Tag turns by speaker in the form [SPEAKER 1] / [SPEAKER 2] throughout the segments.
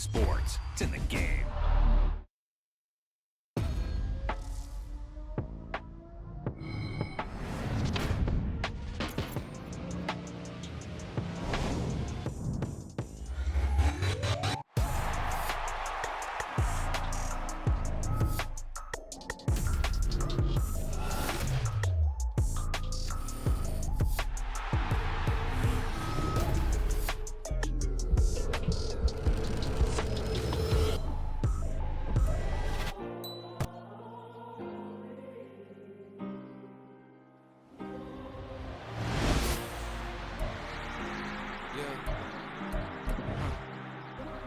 [SPEAKER 1] Sports. It's in the game.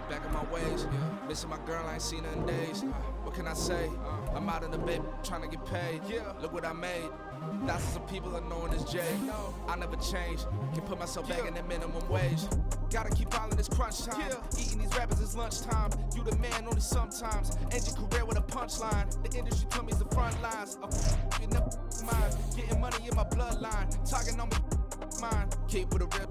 [SPEAKER 2] Back in my ways, missing my girl, I ain't seen her in days. What can I say? I'm out in the bay, trying to get paid. Look what I made. Thousands of people are knowing this J. I never change, can put myself back in the minimum wage. Gotta keep following this crunch time. Eating these rappers is lunchtime. You the man only sometimes. End your career with a punchline. The industry told me it's the front lines. You never mind. Getting money in my bloodline. Talking on me, mine. Keep with a real.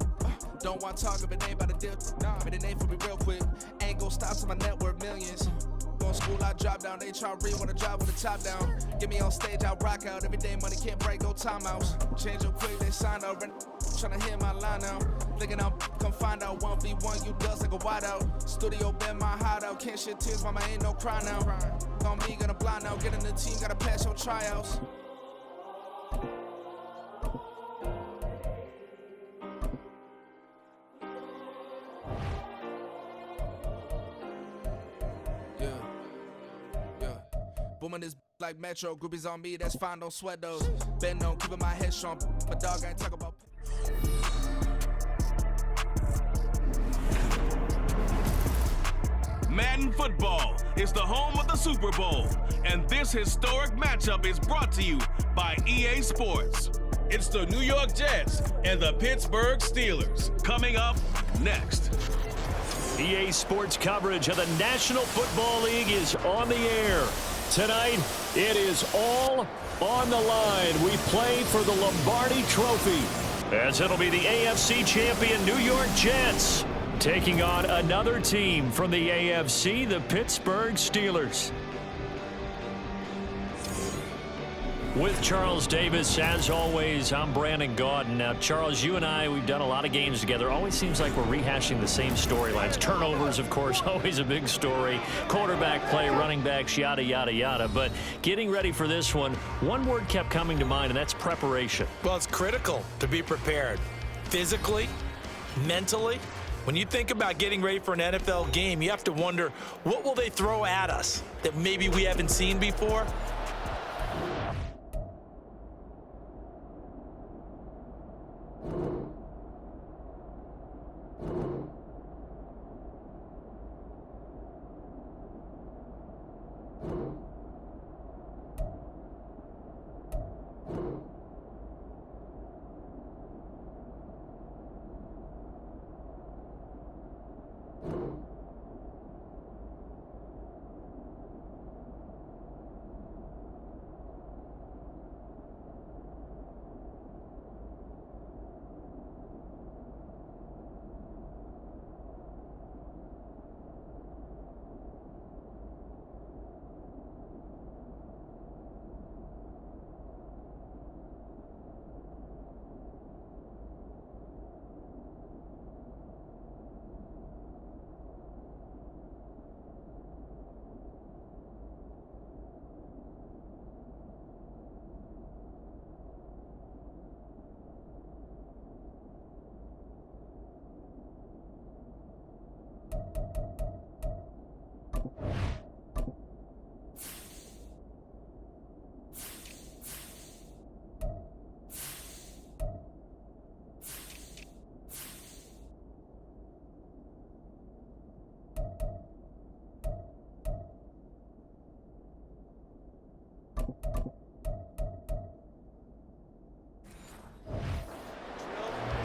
[SPEAKER 2] Don't want to talk if it ain't about the deal. But it ain't for me real quick. Ain't gon' stop till my net worth millions. Going school, I drop down. They try to read, wanna drive with the top down. Get me on stage, I rock out. Every day money can't break, no timeouts. Change up quick, they sign up. Tryna hit my line now. Thinking I'm come find out 1v1, you dust like a wideout. Studio been my hideout. Can't shed tears, mama ain't no cry now. On me, gonna blind now. Get in the team, gotta pass your tryouts. Booming this like Metro, groupies on me, that's fine, don't sweat those. Been known, keeping my head strong, my dog ain't talk about.
[SPEAKER 3] Madden Football is the home of the Super Bowl, and this historic matchup is brought to you by EA Sports. It's the New York Jets and the Pittsburgh Steelers coming up next.
[SPEAKER 4] EA Sports coverage of the National Football League is on the air. Tonight, it is all on the line. We play for the Lombardi Trophy, as it'll be the AFC champion New York Jets taking on another team from the AFC, the Pittsburgh Steelers. With Charles Davis, as always, I'm Brandon Gaudin. Now, Charles, you and I, we've done a lot of games together. Always seems like we're rehashing the same storylines. Turnovers, of course, always a big story. Quarterback play, running backs, yada, yada, yada. But getting ready for this one word kept coming to mind, and that's preparation.
[SPEAKER 5] Well, it's critical to be prepared physically, mentally. When you think about getting ready for an NFL game, you have to wonder, what will they throw at us that maybe we haven't seen before?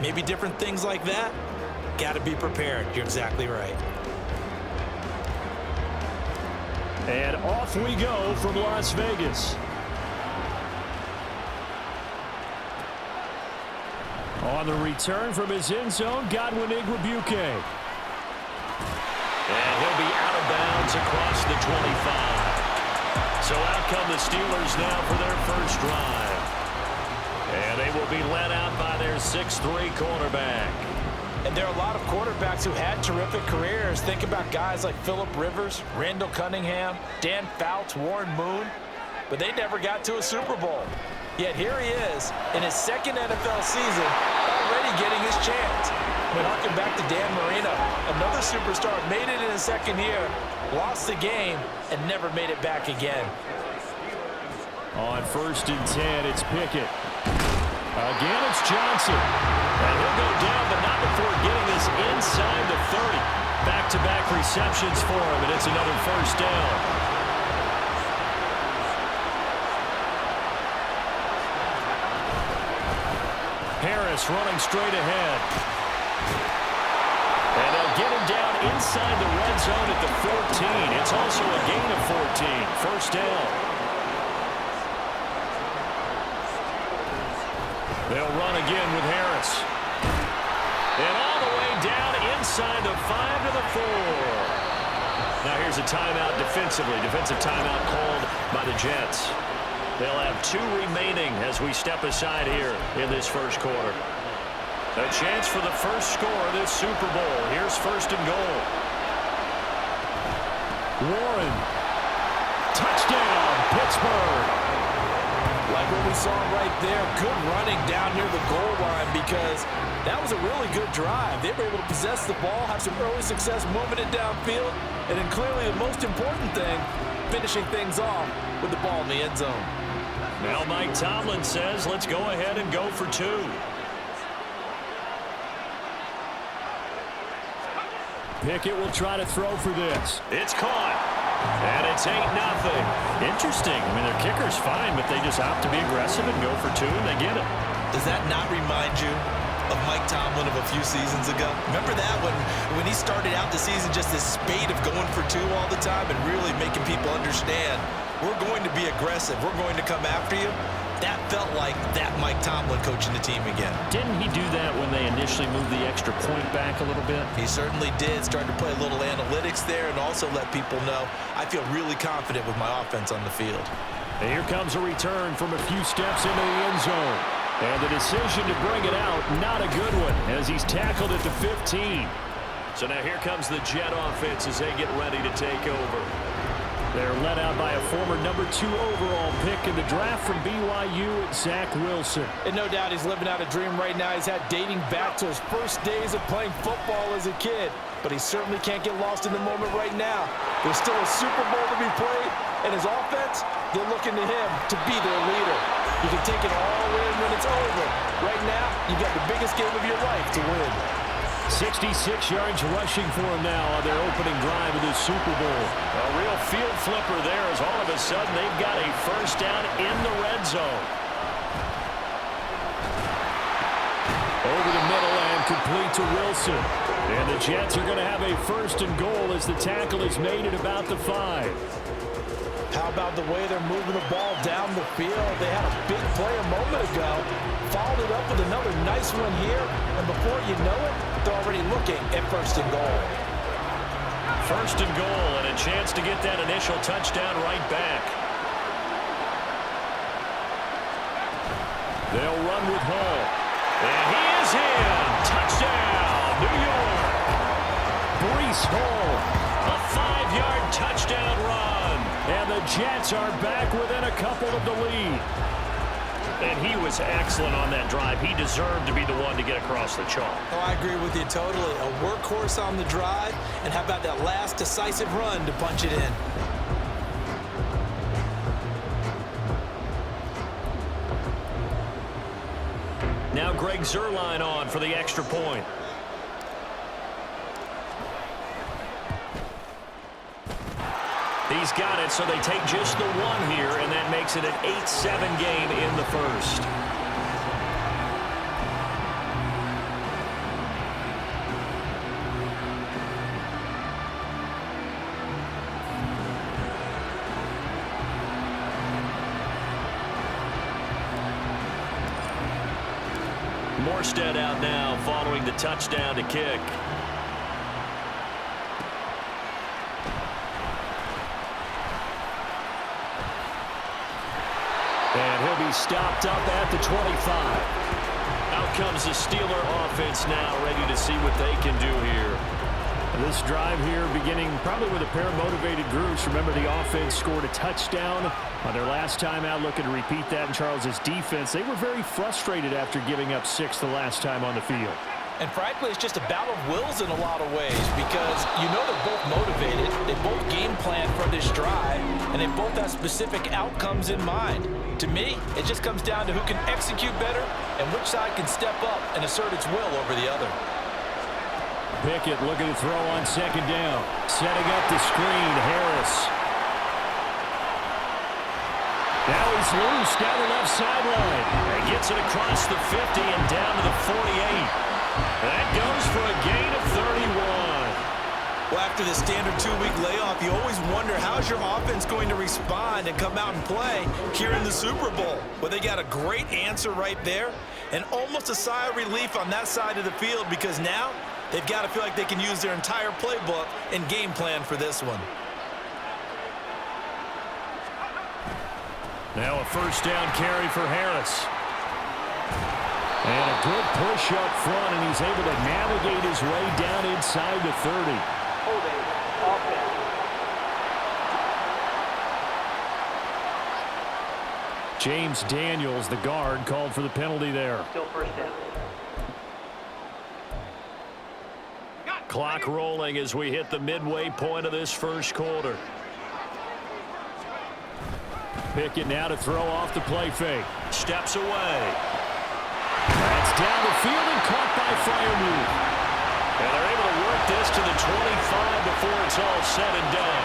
[SPEAKER 5] Maybe different things like that. Got to be prepared. You're exactly right.
[SPEAKER 4] And off we go from Las Vegas. On the return from his end zone, Godwin Igwebuike. And he'll be out of bounds across the 25. So out come the Steelers now for their first drive. And they will be led out by their 6'3" quarterback.
[SPEAKER 5] And there are a lot of quarterbacks who had terrific careers. Think about guys like Phillip Rivers, Randall Cunningham, Dan Fouts, Warren Moon. But they never got to a Super Bowl. Yet here he is in his second NFL season, already getting his chance. We harken back to Dan Marino, another superstar, made it in his second year, lost the game, and never made it back again.
[SPEAKER 4] On 1st and 10, it's Pickett. Again, it's Johnson. And he'll go down, but not before getting this inside the 30. Back-to-back receptions for him, and it's another first down. Harris running straight ahead. And they'll get him down inside the red zone at the 14. It's also a gain of 14. First down. They'll run again with Harris. And all the way down inside the 5 to the 4. Now here's a timeout defensively. Defensive timeout called by the Jets. They'll have 2 remaining as we step aside here in this first quarter. A chance for the first score of this Super Bowl. Here's 1st and goal. Warren. Touchdown, Pittsburgh.
[SPEAKER 5] Like what we saw right there, good running down near the goal line because that was a really good drive. They were able to possess the ball, have some early success moving it downfield, and then clearly the most important thing, finishing things off with the ball in the end zone.
[SPEAKER 4] Now Mike Tomlin says, let's go ahead and go for 2. Pickett will try to throw for this. It's caught. And it's 8-0. Interesting. I mean, their kicker's fine, but they just opt to be aggressive and go for 2, and they get it.
[SPEAKER 5] Does that not remind you of Mike Tomlin of a few seasons ago? Remember that when he started out the season, just this spate of going for 2 all the time and really making people understand, we're going to be aggressive. We're going to come after you. That felt like that Mike Tomlin coaching the team again.
[SPEAKER 4] Didn't he do that when they initially moved the extra point back a little bit?
[SPEAKER 5] He certainly did. Started to play a little analytics there and also let people know I feel really confident with my offense on the field.
[SPEAKER 4] And here comes a return from a few steps into the end zone. And the decision to bring it out, not a good one, as he's tackled at the 15. So now here comes the Jet offense as they get ready to take over. They're led out by a former number 2 overall pick in the draft from BYU, Zach Wilson.
[SPEAKER 5] And no doubt he's living out a dream right now. He's had dating back to his first days of playing football as a kid. But he certainly can't get lost in the moment right now. There's still a Super Bowl to be played, and his offense, they're looking to him to be their leader. You can take it all in when it's over. Right now, you got the biggest game of your life to win.
[SPEAKER 4] 66 yards rushing for him now on their opening drive of this Super Bowl. A real field flipper there as all of a sudden they've got a first down in the red zone. Over the middle and complete to Wilson. And the Jets are going to have a 1st and goal as the tackle is made at about the 5.
[SPEAKER 5] How about the way they're moving the ball down the field? They had a big play a moment ago. Followed it up with another nice one here. And before you know it, they're already looking at 1st and goal.
[SPEAKER 4] 1st and goal and a chance to get that initial touchdown right back. They'll run with Hall. And he is in. Touchdown, New York. Breece Hall. A 5-yard touchdown run. And the Jets are back within a couple of the lead. And he was excellent on that drive. He deserved to be the one to get across the chalk.
[SPEAKER 5] Oh, I agree with you totally. A workhorse on the drive. And how about that last decisive run to punch it in?
[SPEAKER 4] Now Greg Zuerlein on for the extra point. He's got it, so they take just the 1 here, and that makes it an 8-7 game in the first. Morstead out now following the touchdown to kick. And he'll be stopped up at the 25. Out comes the Steeler offense now, ready to see what they can do here. This drive here beginning probably with a pair of motivated groups. Remember, the offense scored a touchdown on their last time out, looking to repeat that in Charles's defense. They were very frustrated after giving up 6 the last time on the field.
[SPEAKER 5] And frankly, it's just a battle of wills in a lot of ways because you know they're both motivated, they both game plan for this drive, and they both have specific outcomes in mind. To me, it just comes down to who can execute better and which side can step up and assert its will over the other.
[SPEAKER 4] Pickett looking to throw on second down. Setting up the screen, Harris. Now he's loose down the left sideline. And gets it across the 50 and down to the 48. That goes for a gain of 31.
[SPEAKER 5] Well, after the standard 2-week layoff, you always wonder how's your offense going to respond and come out and play here in the Super Bowl. Well, they got a great answer right there and almost a sigh of relief on that side of the field because now they've got to feel like they can use their entire playbook and game plan for this one.
[SPEAKER 4] Now a first down carry for Harris. And a good push up front, and he's able to navigate his way down inside the 30.
[SPEAKER 6] Holding offense.
[SPEAKER 4] James Daniels, the guard, called for the penalty there.
[SPEAKER 6] Still first down.
[SPEAKER 4] Clock rolling as we hit the midway point of this first quarter. Pickett now to throw off the play fake. Steps away. That's down the field and caught by Freiermuth. And they're able to work this to the 25 before it's all said and done.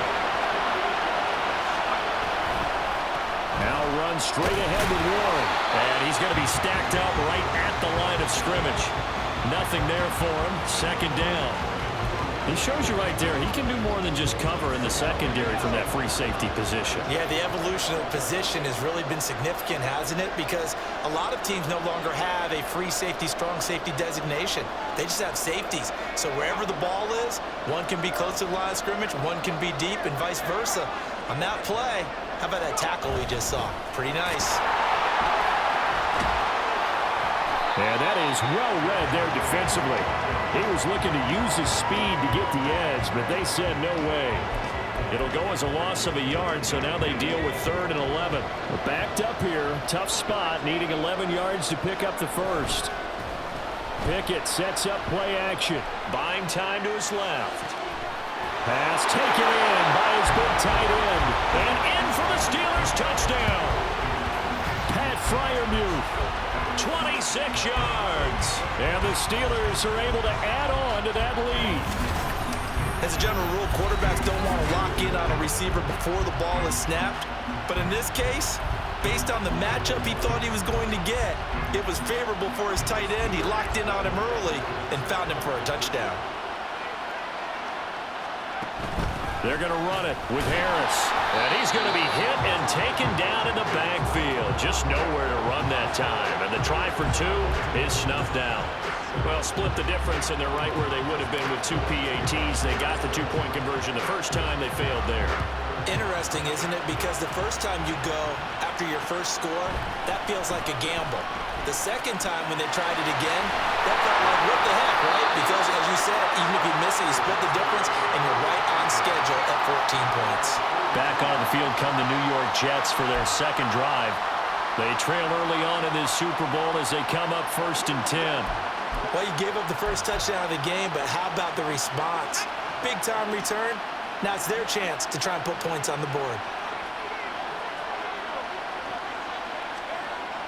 [SPEAKER 4] Now runs straight ahead with Warren. And he's going to be stacked up right at the line of scrimmage. Nothing there for him. Second down. He shows you right there, he can do more than just cover in the secondary from that free safety position.
[SPEAKER 5] Yeah, the evolution of the position has really been significant, hasn't it? Because a lot of teams no longer have a free safety, strong safety designation. They just have safeties. So wherever the ball is, one can be close to the line of scrimmage, one can be deep, and vice versa. On that play, how about that tackle we just saw? Pretty nice.
[SPEAKER 4] Yeah, that is well read there defensively. He was looking to use his speed to get the edge, but they said no way. It'll go as a loss of a yard, so now they deal with 3rd and 11. We're backed up here. Tough spot, needing 11 yards to pick up the first. Pickett sets up play action. Buying time to his left. Pass taken in by his big tight end. And in for the Steelers touchdown. Pat Freiermuth. 26 yards. And the Steelers are able to add on to that lead.
[SPEAKER 5] As a general rule, quarterbacks don't want to lock in on a receiver before the ball is snapped. But in this case, based on the matchup he thought he was going to get, it was favorable for his tight end. He locked in on him early and found him for a touchdown.
[SPEAKER 4] They're going to run it with Harris. And he's going to be hit and taken down in the backfield. Just nowhere to run that time. And the try for 2 is snuffed out. Well, split the difference, and they're right where they would have been with 2 PATs. They got the 2-point conversion the first time. They failed there.
[SPEAKER 5] Interesting, isn't it? Because the first time you go after your first score, that feels like a gamble. The second time when they tried it again, that felt like, what the heck, right? Because, as you said, even if you miss it, you split the difference, and you're right on schedule at 14 points.
[SPEAKER 4] Back on the field come the New York Jets for their second drive. They trail early on in this Super Bowl as they come up 1st and 10.
[SPEAKER 5] Well, you gave up the first touchdown of the game, but how about the response? Big-time return. Now it's their chance to try and put points on the board.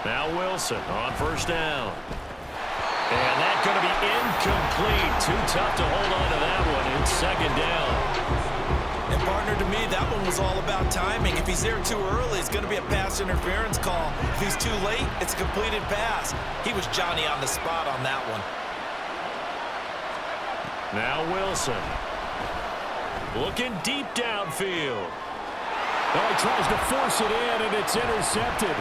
[SPEAKER 4] Now Wilson on first down. And that's going to be incomplete. Too tough to hold on to that one. It's second down.
[SPEAKER 5] And partner, to me, that one was all about timing. If he's there too early, it's going to be a pass interference call. If he's too late, it's a completed pass. He was Johnny on the spot on that one.
[SPEAKER 4] Now Wilson. Looking deep downfield. Oh, he tries to force it in, and it's intercepted.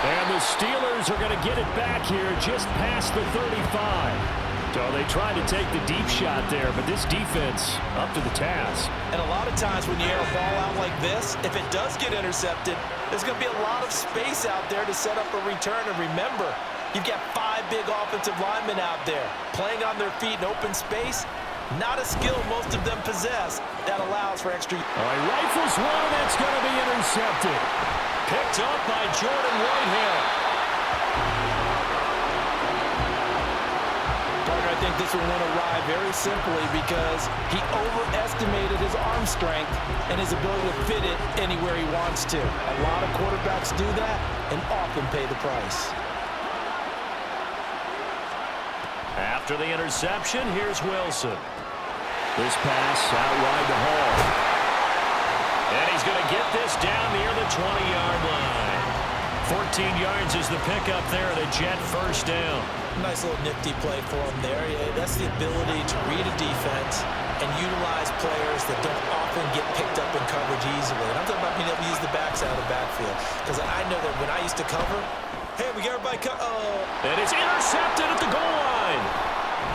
[SPEAKER 4] And the Steelers are going to get it back here just past the 35. So they tried to take the deep shot there, but this defense up to the task.
[SPEAKER 5] And a lot of times when you air a ball out like this, if it does get intercepted, there's going to be a lot of space out there to set up a return. And remember, you've got 5 big offensive linemen out there playing on their feet in open space. Not a skill most of them possess that allows for extra.
[SPEAKER 4] All right, rifles one, that's going to be intercepted. Picked up by Jordan Whitehead.
[SPEAKER 5] I think this one went awry very simply because he overestimated his arm strength and his ability to fit it anywhere he wants to. A lot of quarterbacks do that and often pay the price.
[SPEAKER 4] After the interception, here's Wilson. This pass out wide to Hall. And he's going to get this down near the 20-yard line. 14 yards is the pickup there at a Jet first down.
[SPEAKER 5] Nice little nifty play for him there. Yeah, that's the ability to read a defense and utilize players that don't often get picked up in coverage easily. And I'm talking about being able to use the backs out of the backfield. Because I know that when I used to cover, hey, we got everybody
[SPEAKER 4] and it's intercepted at the goal line.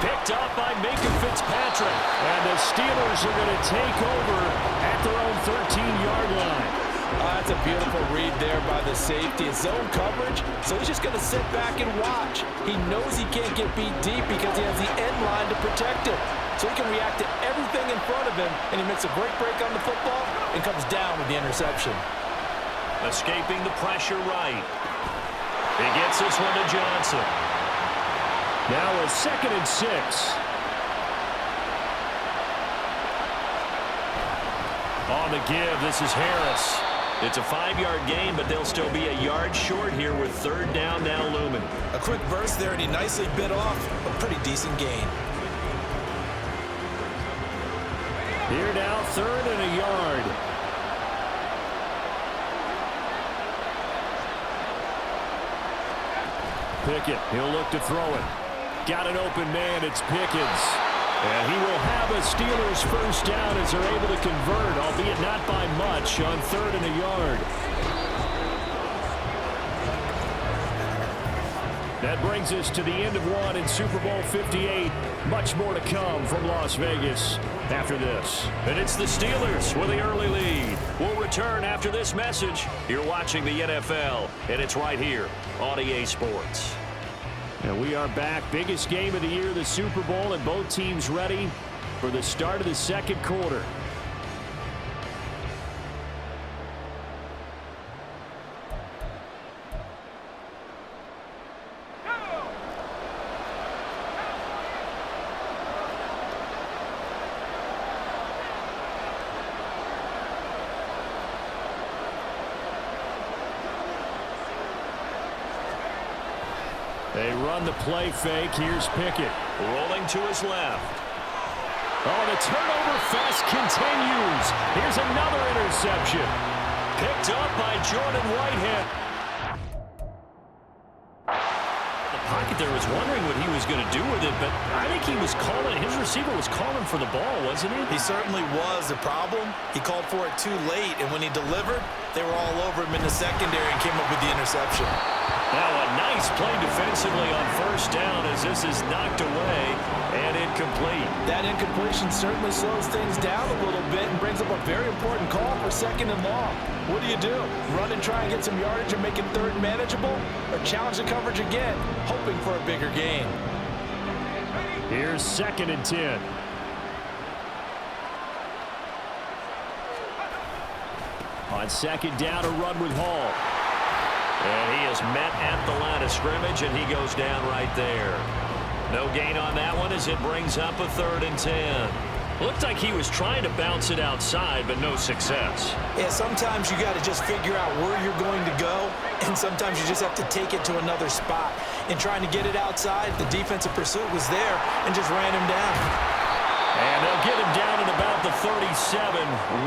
[SPEAKER 4] Picked up by Minka Fitzpatrick. And the Steelers are going to take over at their own 13-yard line.
[SPEAKER 5] That's a beautiful read there by the safety. It's zone coverage, so he's just going to sit back and watch. He knows he can't get beat deep because he has the end line to protect it. So he can react to everything in front of him, and he makes a great break on the football and comes down with the interception.
[SPEAKER 4] Escaping the pressure right. He gets this one to Johnson. Now a 2nd and 6. On the give, this is Harris. It's a 5-yard gain, but they'll still be a yard short here with 3rd down now looming.
[SPEAKER 5] A quick burst there, and he nicely bit off a pretty decent gain.
[SPEAKER 4] Here now, 3rd and a yard. Pickett, he'll look to throw it. Got an open man, it's Pickens. And he will have a Steelers first down as they're able to convert, albeit not by much, on 3rd and a yard. That brings us to the end of one in Super Bowl 58. Much more to come from Las Vegas after this. And it's the Steelers with the early lead. We'll return after this message. You're watching the NFL, and it's right here on EA Sports. And we are back. Biggest game of the year, the Super Bowl, and both teams ready for the start of the 2nd quarter. They run the play fake. Here's Pickett rolling to his left. Oh, the turnover fest continues. Here's another interception. Picked up by Jordan Whitehead. The pocket there was wondering what he was going to do with it, but I think he was calling, his receiver was calling for the ball, wasn't he?
[SPEAKER 5] He certainly was. The problem, he called for it too late, and when he delivered, they were all over him in the secondary and came up with the interception.
[SPEAKER 4] Now a nice play defensively on first down as this is knocked away and incomplete.
[SPEAKER 5] That incompletion certainly slows things down a little bit and brings up a very important call for 2nd and long. What do? Run and try and get some yardage and make it 3rd manageable? Or challenge the coverage again, hoping for a bigger gain?
[SPEAKER 4] Here's 2nd and 10. On 2nd down, a run with Hall. And he is met at the line of scrimmage, and he goes down right there. No gain on that one as it brings up a 3rd and 10. Looked like he was trying to bounce it outside, but no success.
[SPEAKER 5] Yeah, sometimes you got to just figure out where you're going to go, and sometimes you just have to take it to another spot. In trying to get it outside, the defensive pursuit was there and just ran him down.
[SPEAKER 4] And they'll get him down at about the 37,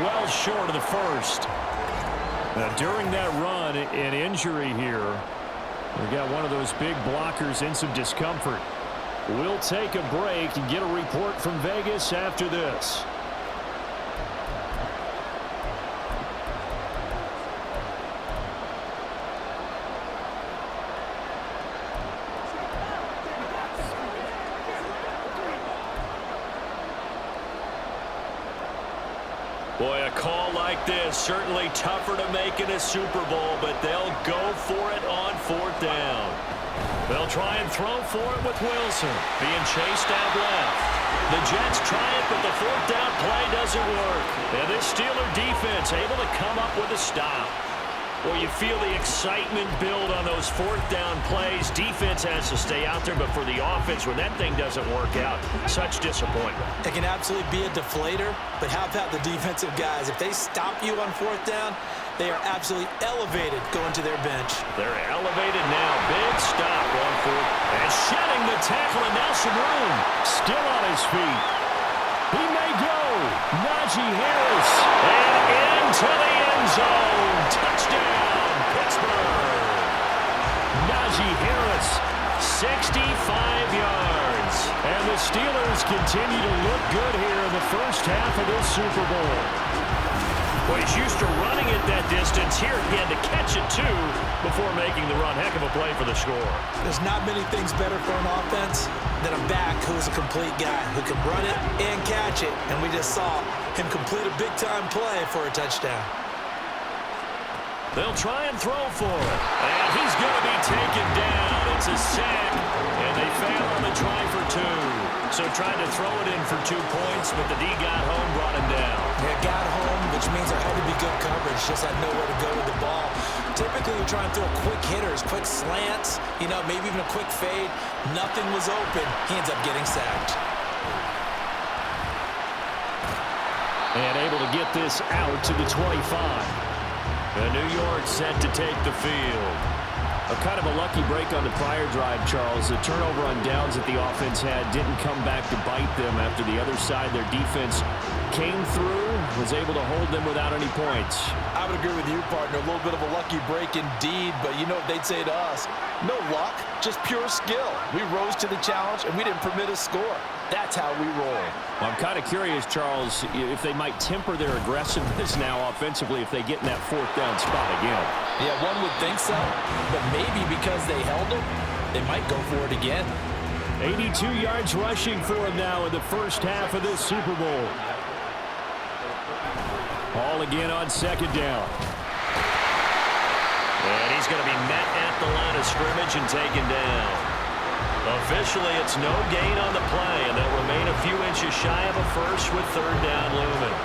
[SPEAKER 4] well short of the 1st. Now, during that run, an injury here. We got one of those big blockers in some discomfort. We'll take a break and get a report from Vegas after this. Boy, a call like this, certainly tougher to make in a Super Bowl, but they'll go for it on 4th down. They'll try and throw for it with Wilson, being chased out left. The Jets try it, but the 4th down play doesn't work. And this Steeler defense able to come up with a stop. Well, you feel the excitement build on those 4th down plays. Defense has to stay out there, but for the offense, when that thing doesn't work out, such disappointment.
[SPEAKER 5] It can absolutely be a deflator, but how about the defensive guys? If they stop you on 4th down, they are absolutely elevated going to their bench.
[SPEAKER 4] They're elevated now. Big stop on 4th. And shedding the tackle, and now some room. Still on his feet. He may go. Najee Harris. And into the end zone. Touchdown, Pittsburgh. Najee Harris, 65 yards. And the Steelers continue to look good here in the first half of this Super Bowl. Well, he's used to running it that distance. Here he had to catch it, too, before making the run. Heck of a play for the score.
[SPEAKER 5] There's not many things better for an offense than a back who is a complete guy who can run it and catch it. And we just saw him complete a big-time play for a touchdown.
[SPEAKER 4] They'll try and throw for it. And he's going to be taken down. It's a sack. And they fail on the try for 2. So tried to throw it in for 2 points, but the D got home, brought him down.
[SPEAKER 5] Yeah, got home, which means there had to be good coverage. Just had nowhere to go with the ball. Typically, we try and throw quick hitters, quick slants, maybe even a quick fade. Nothing was open. He ends up getting sacked.
[SPEAKER 4] And able to get this out to the 25. And New York set to take the field. A kind of a lucky break on the prior drive, Charles. The turnover on downs that the offense had didn't come back to bite them after the other side. Their defense came through, was able to hold them without any points.
[SPEAKER 5] I would agree with you, partner. A little bit of a lucky break indeed, but you know what they'd say to us? No luck, just pure skill. We rose to the challenge, and we didn't permit a score. That's how we roll.
[SPEAKER 4] Well, I'm kind of curious, Charles, if they might temper their aggressiveness now offensively if they get in that 4th down spot again.
[SPEAKER 5] Yeah, one would think so, but maybe because they held him, they might go for it again.
[SPEAKER 4] 82 yards rushing for him now in the first half of this Super Bowl. All again on 2nd down. And he's going to be met at the line of scrimmage and taken down. Officially, it's no gain on the play, and they'll remain a few inches shy of a first with 3rd down looming.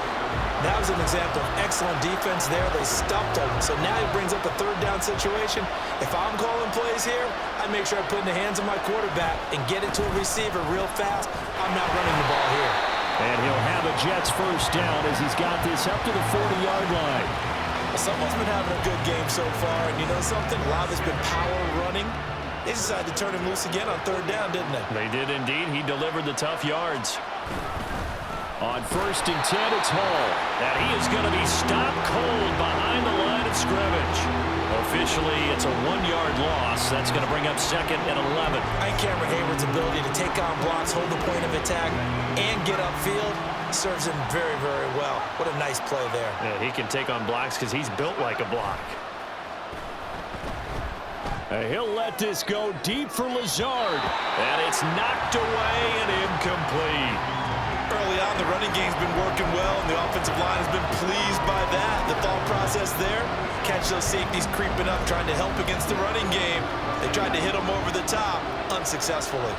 [SPEAKER 5] That was an example of excellent defense there. They stuffed him. So now he brings up a 3rd down situation. If I'm calling plays here, I make sure I put in the hands of my quarterback and get it to a receiver real fast. I'm not running the ball here.
[SPEAKER 4] And he'll have a Jets 1st down as he's got this up to the 40-yard line.
[SPEAKER 5] Someone's been having a good game so far, and you know something? A lot of it's been power running. They decided to turn him loose again on 3rd down, didn't they?
[SPEAKER 4] They did indeed. He delivered the tough yards. On 1st and 10, it's Hall. And he is going to be stopped cold behind the line of scrimmage. Officially, it's a 1-yard loss. That's going to bring up 2nd and 11.
[SPEAKER 5] I think Cameron Hayward's ability to take on blocks, hold the point of attack, and get upfield serves him very, very well. What a nice play there.
[SPEAKER 4] Yeah, he can take on blocks because he's built like a block. He'll let this go deep for Lazard. And it's knocked away and incomplete.
[SPEAKER 5] Early on, the running game's been working well, and the offensive line has been pleased by that. The thought process there, catch those safeties creeping up, trying to help against the running game. They tried to hit them over the top, unsuccessfully.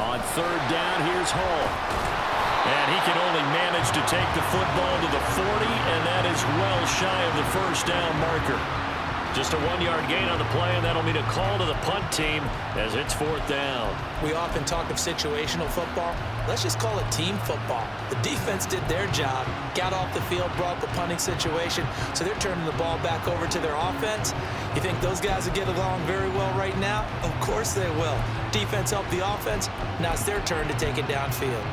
[SPEAKER 4] On 3rd down, here's Hall. And he can only manage to take the football to the 40, and that is well shy of the 1st down marker. Just a 1-yard gain on the play, and that'll mean a call to the punt team as it's 4th down.
[SPEAKER 5] We often talk of situational football. Let's just call it team football. The defense did their job, got off the field, brought the punting situation, so they're turning the ball back over to their offense. You think those guys will get along very well right now? Of course they will. Defense helped the offense. Now it's their turn to take it downfield.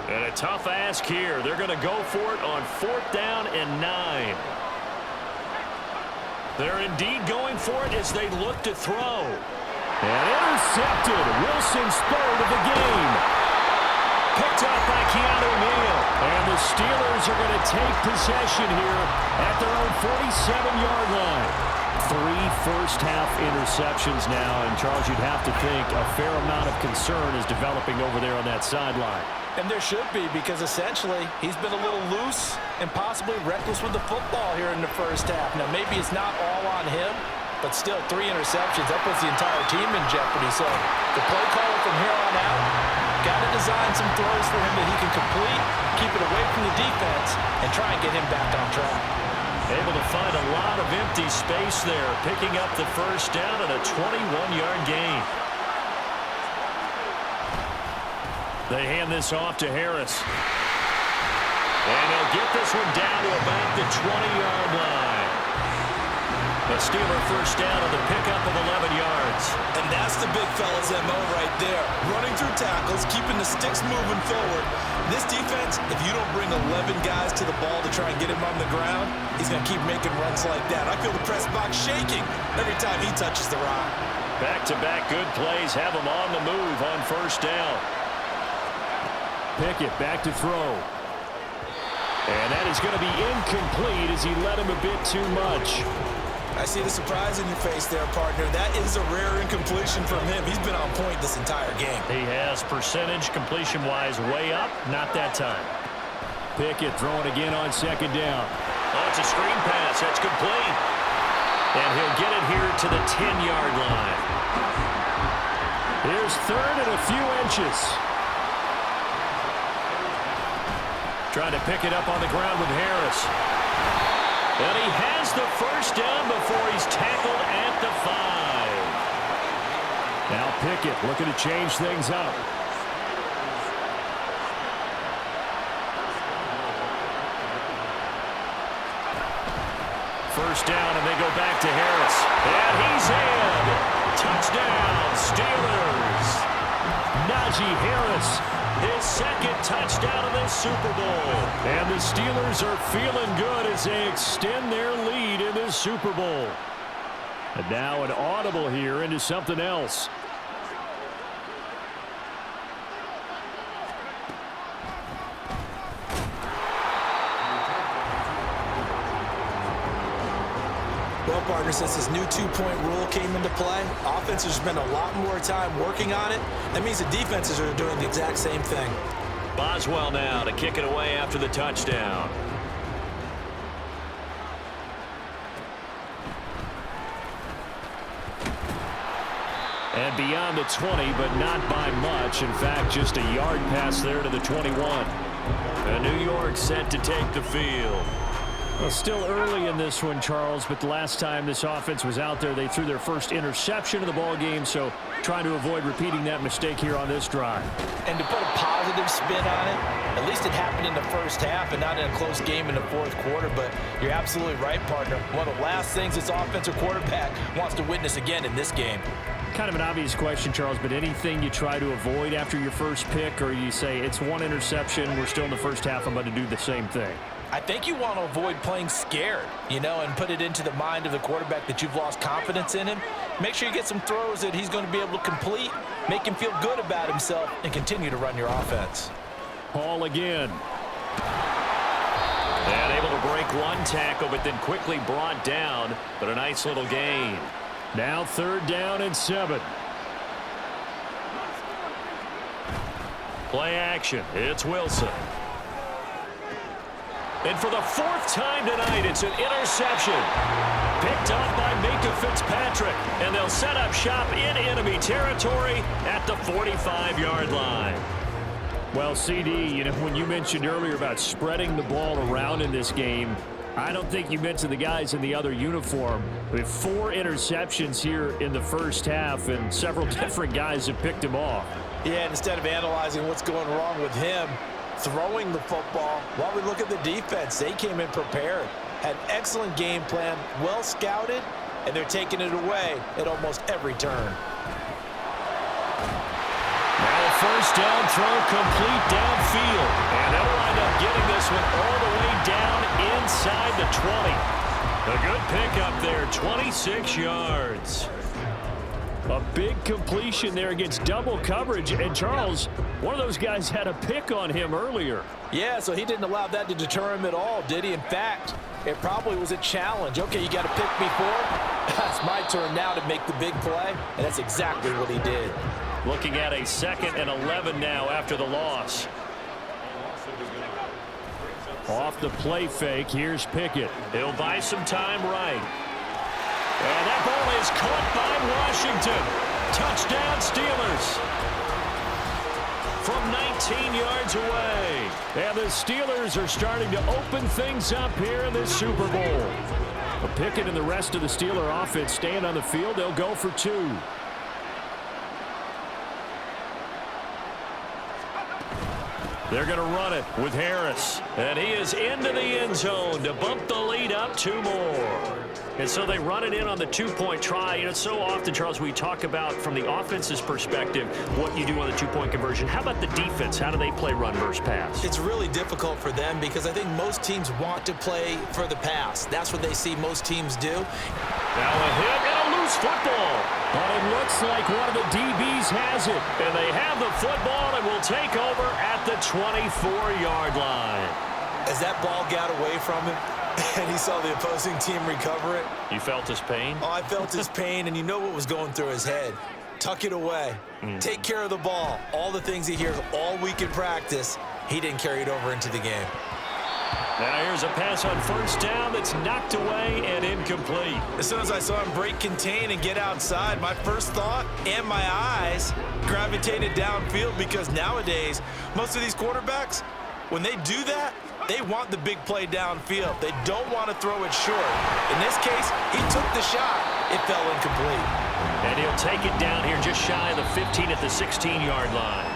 [SPEAKER 4] And a tough ask here. They're going to go for it on 4th down and 9. They're indeed going for it as they look to throw. And intercepted. Wilson's 3rd of the game. Picked up by Keanu Neal. And the Steelers are going to take possession here at their own 47-yard line. first half interceptions now, and Charles, you'd have to think a fair amount of concern is developing over there on that sideline.
[SPEAKER 5] And there should be, because essentially he's been a little loose and possibly reckless with the football here in the first half. Now, maybe it's not all on him, but still 3 interceptions. That puts the entire team in jeopardy. So the play caller from here on out got to design some throws for him that he can complete, keep it away from the defense, and try and get him back on track.
[SPEAKER 4] Able to find a lot of empty space there, picking up the first down and a 21-yard gain. They hand this off to Harris. And he'll get this one down to about the 20-yard line. A Steeler first down on the pickup of 11 yards.
[SPEAKER 5] And that's the big fella's MO right there. Running through tackles, keeping the sticks moving forward. This defense, if you don't bring 11 guys to the ball to try and get him on the ground, he's going to keep making runs like that. I feel the press box shaking every time he touches the rock.
[SPEAKER 4] Back-to-back good plays have him on the move on first down. Pickett back to throw. And that is going to be incomplete as he led him a bit too much.
[SPEAKER 5] I see the surprise in your face there, partner. That is a rare incompletion from him. He's been on point this entire game.
[SPEAKER 4] He has percentage completion-wise way up. Not that time. Pickett throwing again on second down. Oh, it's a screen pass. That's complete. And he'll get it here to the 10-yard line. Here's third and a few inches. Trying to pick it up on the ground with Harris. And he has the first down before he's tackled at the 5. Now Pickett looking to change things up. First down, and they go back to Harris. And he's in. Touchdown, Steelers. Najee Harris, his second touchdown of this Super Bowl. And the Steelers are feeling good as they extend their lead in this Super Bowl. And now an audible here into something else.
[SPEAKER 5] Well, partner, since this new two-point rule came into play, offenses spend a lot more time working on it. That means the defenses are doing the exact same thing.
[SPEAKER 4] Boswell now to kick it away after the touchdown. And beyond the 20, but not by much. In fact, just a yard pass there to the 21. And New York set to take the field. Well, still early in this one, Charles, but the last time this offense was out there, they threw their first interception of the ball game, so trying to avoid repeating that mistake here on this drive.
[SPEAKER 5] And to put a positive spin on it, at least it happened in the first half and not in a close game in the fourth quarter, but you're absolutely right, partner. One of the last things this offensive quarterback wants to witness again in this game.
[SPEAKER 4] Kind of an obvious question, Charles, but anything you try to avoid after your first pick, or you say it's one interception, we're still in the first half, I'm going to do the same thing?
[SPEAKER 5] I think you want to avoid playing scared, and put it into the mind of the quarterback that you've lost confidence in him. Make sure you get some throws that he's going to be able to complete, make him feel good about himself, and continue to run your offense.
[SPEAKER 4] Hall again. And able to break one tackle, but then quickly brought down, but a nice little gain. Now third down and 7. Play action. It's Wilson. And for the 4th time tonight, it's an interception. Picked up by Minka Fitzpatrick. And they'll set up shop in enemy territory at the 45-yard line. Well, CD, when you mentioned earlier about spreading the ball around in this game, I don't think you mentioned the guys in the other uniform. We have 4 interceptions here in the first half, and several different guys have picked him off.
[SPEAKER 5] Yeah, and instead of analyzing what's going wrong with him, throwing the football, while we look at the defense, they came in prepared, had an excellent game plan, well scouted, and they're taking it away at almost every turn.
[SPEAKER 4] Now a first down throw complete downfield, and they'll wind up getting this one all the way down inside the 20. A good pickup there, 26 yards. A big completion there against double coverage. And, Charles, one of those guys had a pick on him earlier.
[SPEAKER 5] Yeah, so he didn't allow that to deter him at all, did he? In fact, it probably was a challenge. Okay, you got a pick before? That's my turn now to make the big play, and that's exactly what he did.
[SPEAKER 4] Looking at a 2nd and 11 now after the loss. Off the play fake, here's Pickett. He'll buy some time right. And that ball is caught by Washington. Touchdown Steelers. From 19 yards away. And the Steelers are starting to open things up here in this Super Bowl. Pickett and the rest of the Steeler offense staying on the field. They'll go for 2. They're going to run it with Harris. And he is into the end zone to bump the lead up 2 more. And so they run it in on the 2-point try. You know, so often, Charles, we talk about from the offense's perspective what you do on the 2-point conversion. How about the defense? How do they play run versus pass?
[SPEAKER 5] It's really difficult for them because I think most teams want to play for the pass. That's what they see most teams do.
[SPEAKER 4] Now a hit and a loose football. But it looks like one of the DBs has it. And they have the football and will take over at the 24-yard line.
[SPEAKER 5] As that ball got away from him, and he saw the opposing team recover it.
[SPEAKER 4] You felt his pain?
[SPEAKER 5] Oh, I felt his pain, and you know what was going through his head. Tuck it away. Take care of the ball. All the things he hears all week in practice, he didn't carry it over into the game.
[SPEAKER 4] Now here's a pass on 1st down that's knocked away and incomplete.
[SPEAKER 5] As soon as I saw him break contain and get outside, my first thought and my eyes gravitated downfield because nowadays, most of these quarterbacks, when they do that, they want the big play downfield. They don't want to throw it short. In this case, he took the shot. It fell incomplete.
[SPEAKER 4] And he'll take it down here just shy of the 15 at the 16-yard line.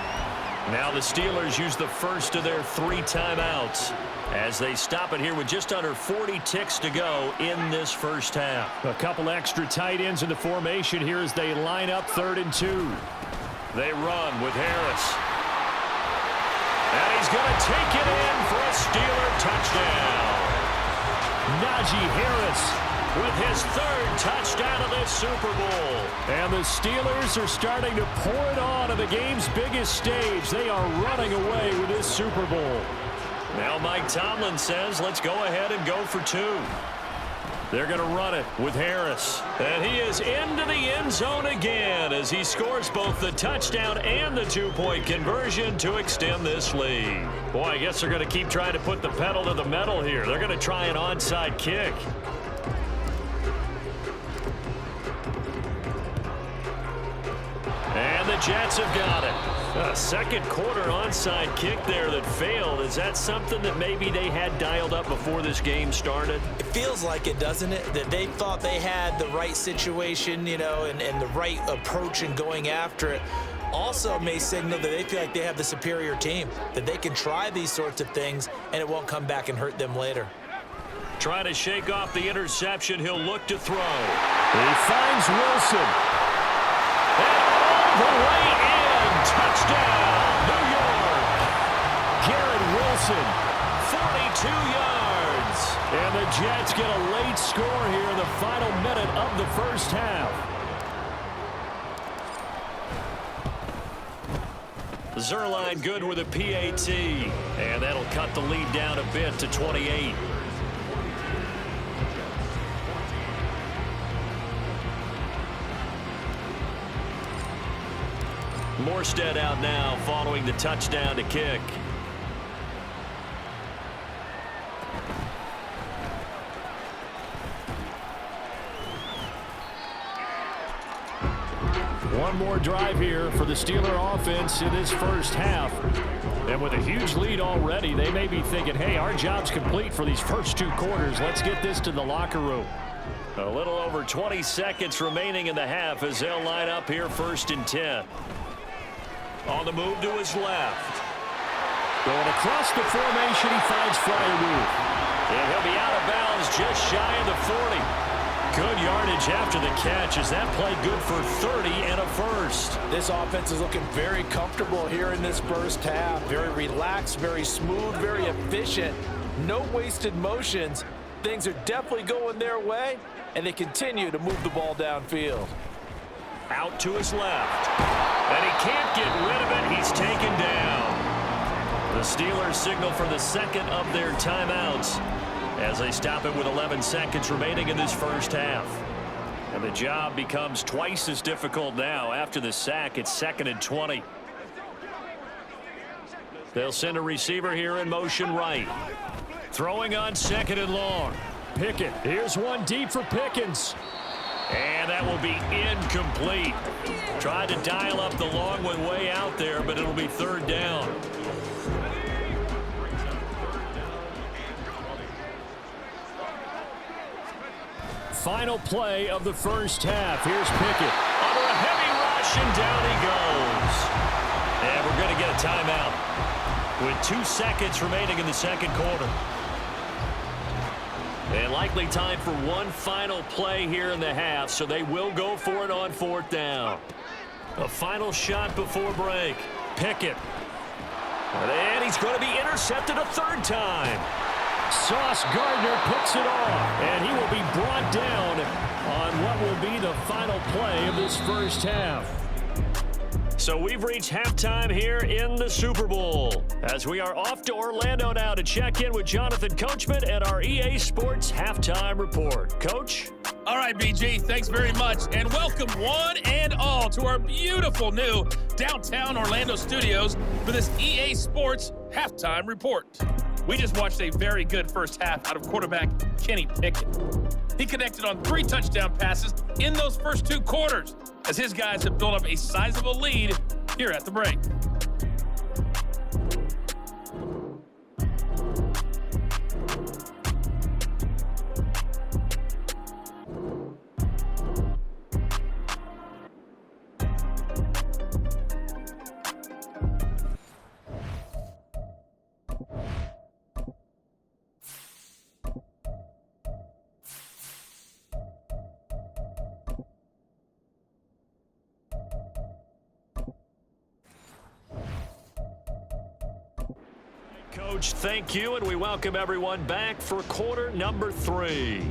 [SPEAKER 4] Now the Steelers use the first of their 3 timeouts as they stop it here with just under 40 ticks to go in this first half. A couple extra tight ends in the formation here as they line up 3rd and 2. They run with Harris. And he's going to take it in for a Steeler touchdown. Najee Harris with his 3rd touchdown of this Super Bowl. And the Steelers are starting to pour it on the game's biggest stage. They are running away with this Super Bowl. Now Mike Tomlin says, let's go ahead and go for 2. They're going to run it with Harris. And he is into the end zone again as he scores both the touchdown and the 2-point conversion to extend this lead. Boy, I guess they're going to keep trying to put the pedal to the metal here. They're going to try an onside kick. And the Jets have got it. A 2nd quarter onside kick there that failed. Is that something that maybe they had dialed up before this game started?
[SPEAKER 5] It feels like it, doesn't it? That they thought they had the right situation, you know, and the right approach in going after it. Also may signal that they feel like they have the superior team, that they can try these sorts of things and it won't come back and hurt them later.
[SPEAKER 4] Trying to shake off the interception. He'll look to throw. He finds Wilson. And all the way in. Touchdown, New York. Garrett Wilson, 42 yards. And the Jets get a late score here in the final minute of the first half. Zerline good with a PAT. And that'll cut the lead down a bit to 28. Morstead out now following the touchdown to kick. One more drive here for the Steeler offense in this first half. And with a huge lead already, they may be thinking, hey, our job's complete for these first 2 quarters. Let's get this to the locker room. A little over 20 seconds remaining in the half as they'll line up here 1st and 10. On the move to his left. Going across the formation, he finds Freiermuth. And he'll be out of bounds just shy of the 40. Good yardage after the catch as that play good for 30 and a first.
[SPEAKER 7] This offense is looking very comfortable here in this first half. Very relaxed, very smooth, very efficient. No wasted motions. Things are definitely going their way, and they continue to move the ball downfield.
[SPEAKER 4] Out to his left. And he can't get rid of it. He's taken down. The Steelers signal for the 2nd of their timeouts as they stop it with 11 seconds remaining in this first half. And the job becomes twice as difficult now. After the sack, it's 2nd and 20. They'll send a receiver here in motion right. Throwing on 2nd and long. Pickett. Here's one deep for Pickens. And that will be incomplete. Tried to dial up the long one way out there, but it'll be 3rd down. Final play of the first half. Here's Pickett. Under a heavy rush, and down he goes. And we're going to get a timeout with 2 seconds remaining in the second quarter. And likely time for one final play here in the half, so they will go for it on 4th down. A final shot before break. Pickett. And he's going to be intercepted a 3rd time. Sauce Gardner picks it off, and he will be brought down on what will be the final play of this first half. So we've reached halftime here in the Super Bowl, as we are off to Orlando now to check in with Jonathan Coachman and our EA Sports Halftime Report. Coach?
[SPEAKER 8] All right, BG, thanks very much, and welcome one and all to our beautiful new downtown Orlando studios for this EA Sports Halftime Report. We just watched a very good first half out of quarterback Kenny Pickett. He connected on 3 touchdown passes in those first 2 quarters, as his guys have built up a sizable lead here at the break.
[SPEAKER 4] Coach, thank you, and we welcome everyone back for quarter number 3.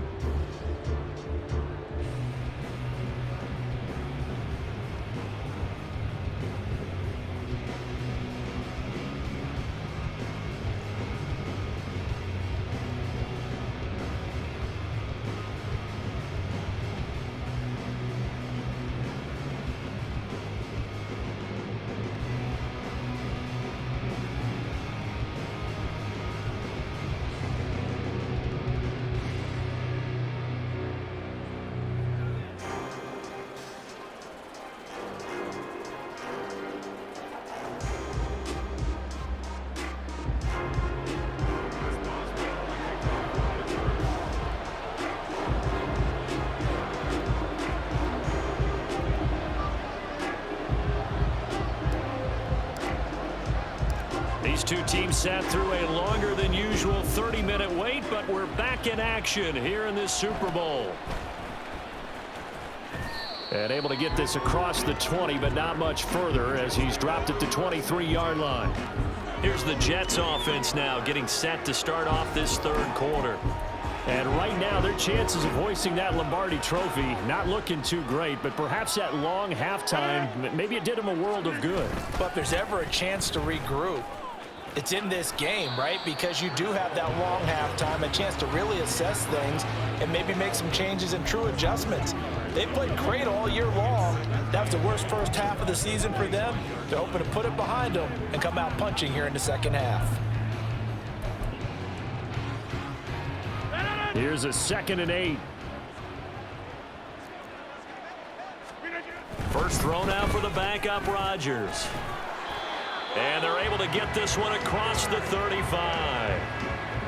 [SPEAKER 4] These two teams sat through a longer than usual 30-minute wait, but we're back in action here in this Super Bowl. And able to get this across the 20, but not much further as he's dropped it to 23-yard line. Here's the Jets offense now getting set to start off this 3rd quarter. And right now, their chances of hoisting that Lombardi trophy not looking too great, but perhaps that long halftime, maybe it did them a world of good.
[SPEAKER 7] But if there's ever a chance to regroup, it's in this game, right? Because you do have that long halftime, a chance to really assess things and maybe make some changes and true adjustments. They played great all year long. That was the worst first half of the season for them. They're hoping to put it behind them and come out punching here in the second half.
[SPEAKER 4] Here's a 2nd and 8. First throw now for the backup Rodgers. And they're able to get this one across the 35.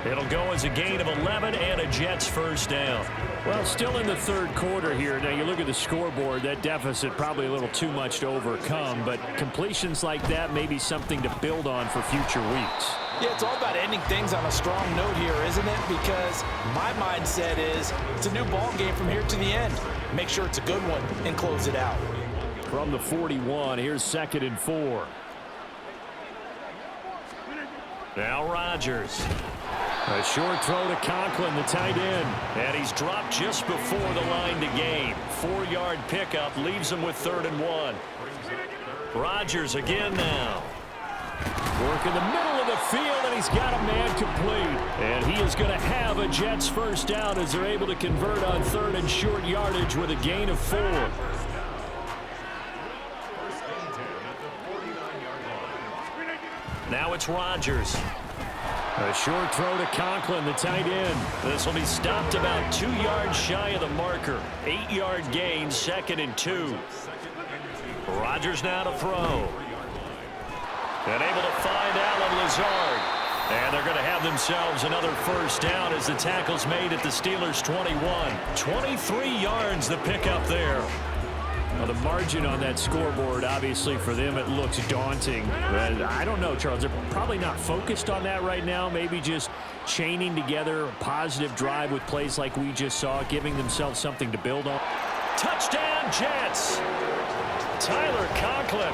[SPEAKER 4] It'll go as a gain of 11 and a Jets first down. Well, still in the 3rd quarter here. Now, you look at the scoreboard, that deficit probably a little too much to overcome, but completions like that may be something to build on for future weeks.
[SPEAKER 7] Yeah, it's all about ending things on a strong note here, isn't it? Because my mindset is it's a new ball game from here to the end. Make sure it's a good one and close it out.
[SPEAKER 4] From the 41, here's 2nd and 4. Now Rodgers. A short throw to Conklin, the tight end. And he's dropped just before the line to gain. 4-yard pickup leaves him with 3rd and 1. Rodgers again now. Working the middle of the field, and he's got a man complete. And he is going to have a Jets first down as they're able to convert on 3rd and short yardage with a gain of 4. Now it's Rodgers. A short throw to Conklin, the tight end. This will be stopped about 2 yards shy of the marker. 8-yard gain, 2nd and 2. Rodgers now to throw. And able to find Allen Lazard. And they're going to have themselves another first down as the tackle's made at the Steelers' 21. 23 yards the pickup there. Well, the margin on that scoreboard, obviously, for them, it looks daunting. But I don't know, Charles. They're probably not focused on that right now. Maybe just chaining together a positive drive with plays like we just saw, giving themselves something to build on. Touchdown, Jets! Tyler Conklin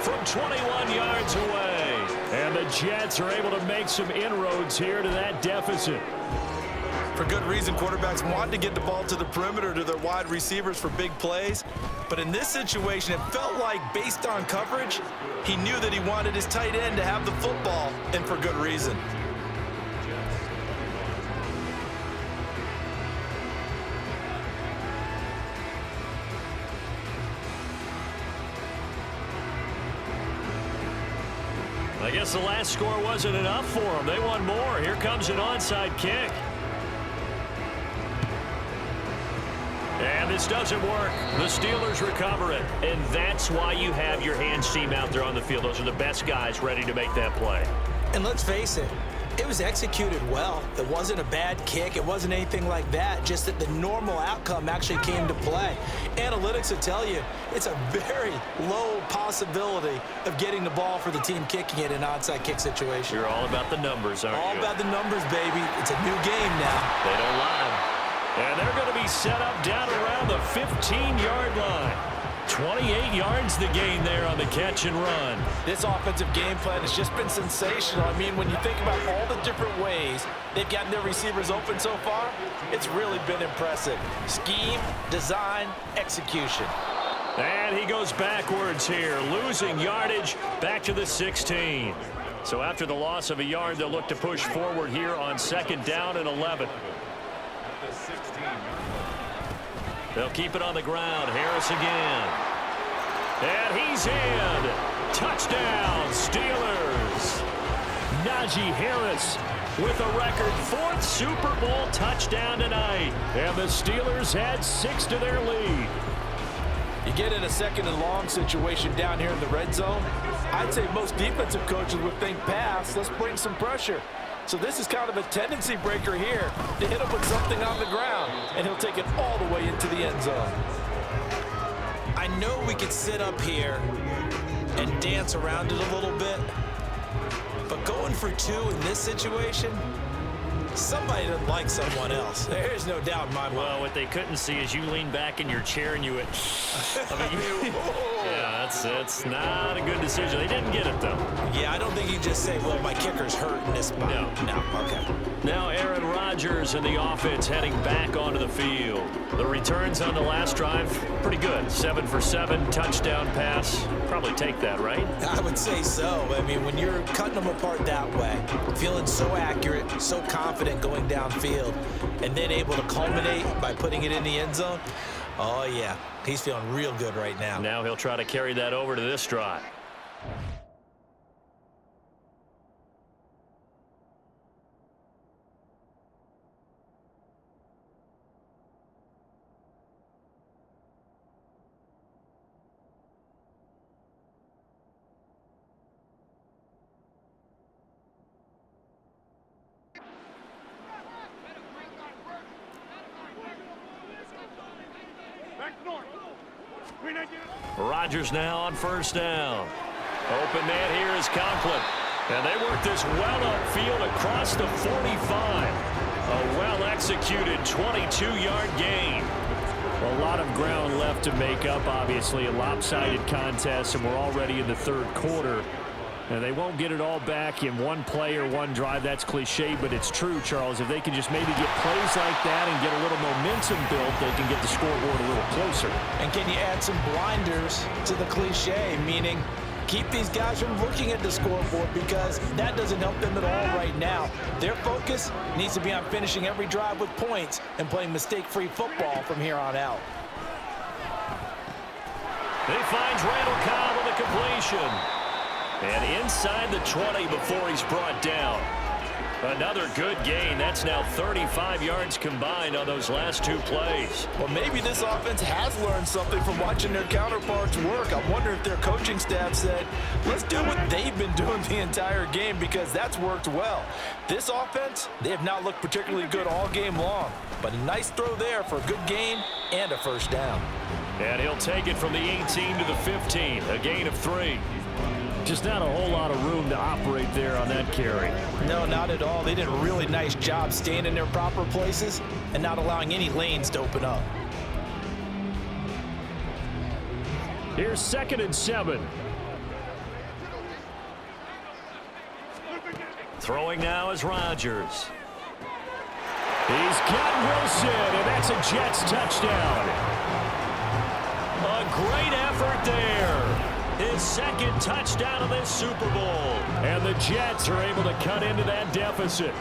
[SPEAKER 4] from 21 yards away. And the Jets are able to make some inroads here to that deficit.
[SPEAKER 5] For good reason, quarterbacks want to get the ball to the perimeter to their wide receivers for big plays. But in this situation, it felt like, based on coverage, he knew that he wanted his tight end to have the football, and for good reason.
[SPEAKER 4] I guess the last score wasn't enough for them. They want more. Here comes an onside kick. And this doesn't work. The Steelers recover it. And that's why you have your hands team out there on the field. Those are the best guys ready to make that play.
[SPEAKER 5] And let's face it, it was executed well. It wasn't a bad kick. It wasn't anything like that. Just that the normal outcome actually came to play. Analytics will tell you it's a very low possibility of getting the ball for the team kicking it in an onside kick situation.
[SPEAKER 4] You're all about the numbers, aren't you?
[SPEAKER 5] All about the numbers, baby. It's a new game now.
[SPEAKER 4] They don't lie. And they're going to be set up down around the 15-yard line. 28 yards the gain there on the catch and run.
[SPEAKER 7] This offensive game plan has just been sensational. I mean, when you think about all the different ways they've gotten their receivers open so far, it's really been impressive. Scheme, design, execution.
[SPEAKER 4] And he goes backwards here, losing yardage back to the 16. So after the loss of a yard, they'll look to push forward here on 2nd down and 11. They'll keep it on the ground. Harris again. And he's in. Touchdown, Steelers. Najee Harris with a record 4th Super Bowl touchdown tonight. And the Steelers add 6 to their lead.
[SPEAKER 7] You get in a 2nd and long situation down here in the red zone. I'd say most defensive coaches would think pass. Let's bring some pressure. So this is kind of a tendency breaker here to hit him with something on the ground, and he'll take it all the way into the end zone.
[SPEAKER 5] I know we could sit up here and dance around it a little bit, but going for 2 in this situation, somebody doesn't like someone else. There's no doubt in my mind.
[SPEAKER 4] Well, what they couldn't see is you lean back in your chair and you went, yeah, that's not a good decision. They didn't get it, though.
[SPEAKER 5] Yeah, I don't think you just say, well, my kicker's hurt in this spot. No, okay.
[SPEAKER 4] Now Aaron Rodgers and the offense heading back onto the field. The returns on the last drive, pretty good. 7 for 7, touchdown pass. Probably take that, right?
[SPEAKER 5] I would say so. I mean, when you're cutting them apart that way, feeling so accurate, so confident going downfield, and then able to culminate by putting it in the end zone, oh, yeah. He's feeling real good right now.
[SPEAKER 4] Now he'll try to carry that over to this drive. Rodgers now on 1st down. Open man here is Conklin. And they work this well upfield across the 45. A well-executed 22-yard gain. A lot of ground left to make up, obviously. A lopsided contest, and we're already in the 3rd quarter. And they won't get it all back in one play or one drive. That's cliche, but it's true, Charles. If they can just maybe get plays like that and get a little momentum built, they can get the scoreboard a little closer.
[SPEAKER 5] And can you add some blinders to the cliche, meaning
[SPEAKER 7] keep these guys from looking at the scoreboard because that doesn't help them at all right now. Their focus needs to be on finishing every drive with points and playing mistake-free football from here on out.
[SPEAKER 4] He finds Randall Cobb with a completion. And inside the 20 before he's brought down. Another good gain. That's now 35 yards combined on those last two plays.
[SPEAKER 7] Well, maybe this offense has learned something from watching their counterparts work. I wonder if their coaching staff said, let's do what they've been doing the entire game because that's worked well. This offense, they have not looked particularly good all game long. But a nice throw there for a good gain and a first down.
[SPEAKER 4] And he'll take it from the 18 to the 15, a gain of 3. Just not a whole lot of room to operate there on that carry.
[SPEAKER 7] No, not at all. They did a really nice job staying in their proper places and not allowing any lanes to open up.
[SPEAKER 4] Here's 2nd and 7. Throwing now is Rodgers. He's got Wilson, and that's a Jets touchdown. A great effort there. His 2nd touchdown of this Super Bowl. And the Jets are able to cut into that deficit.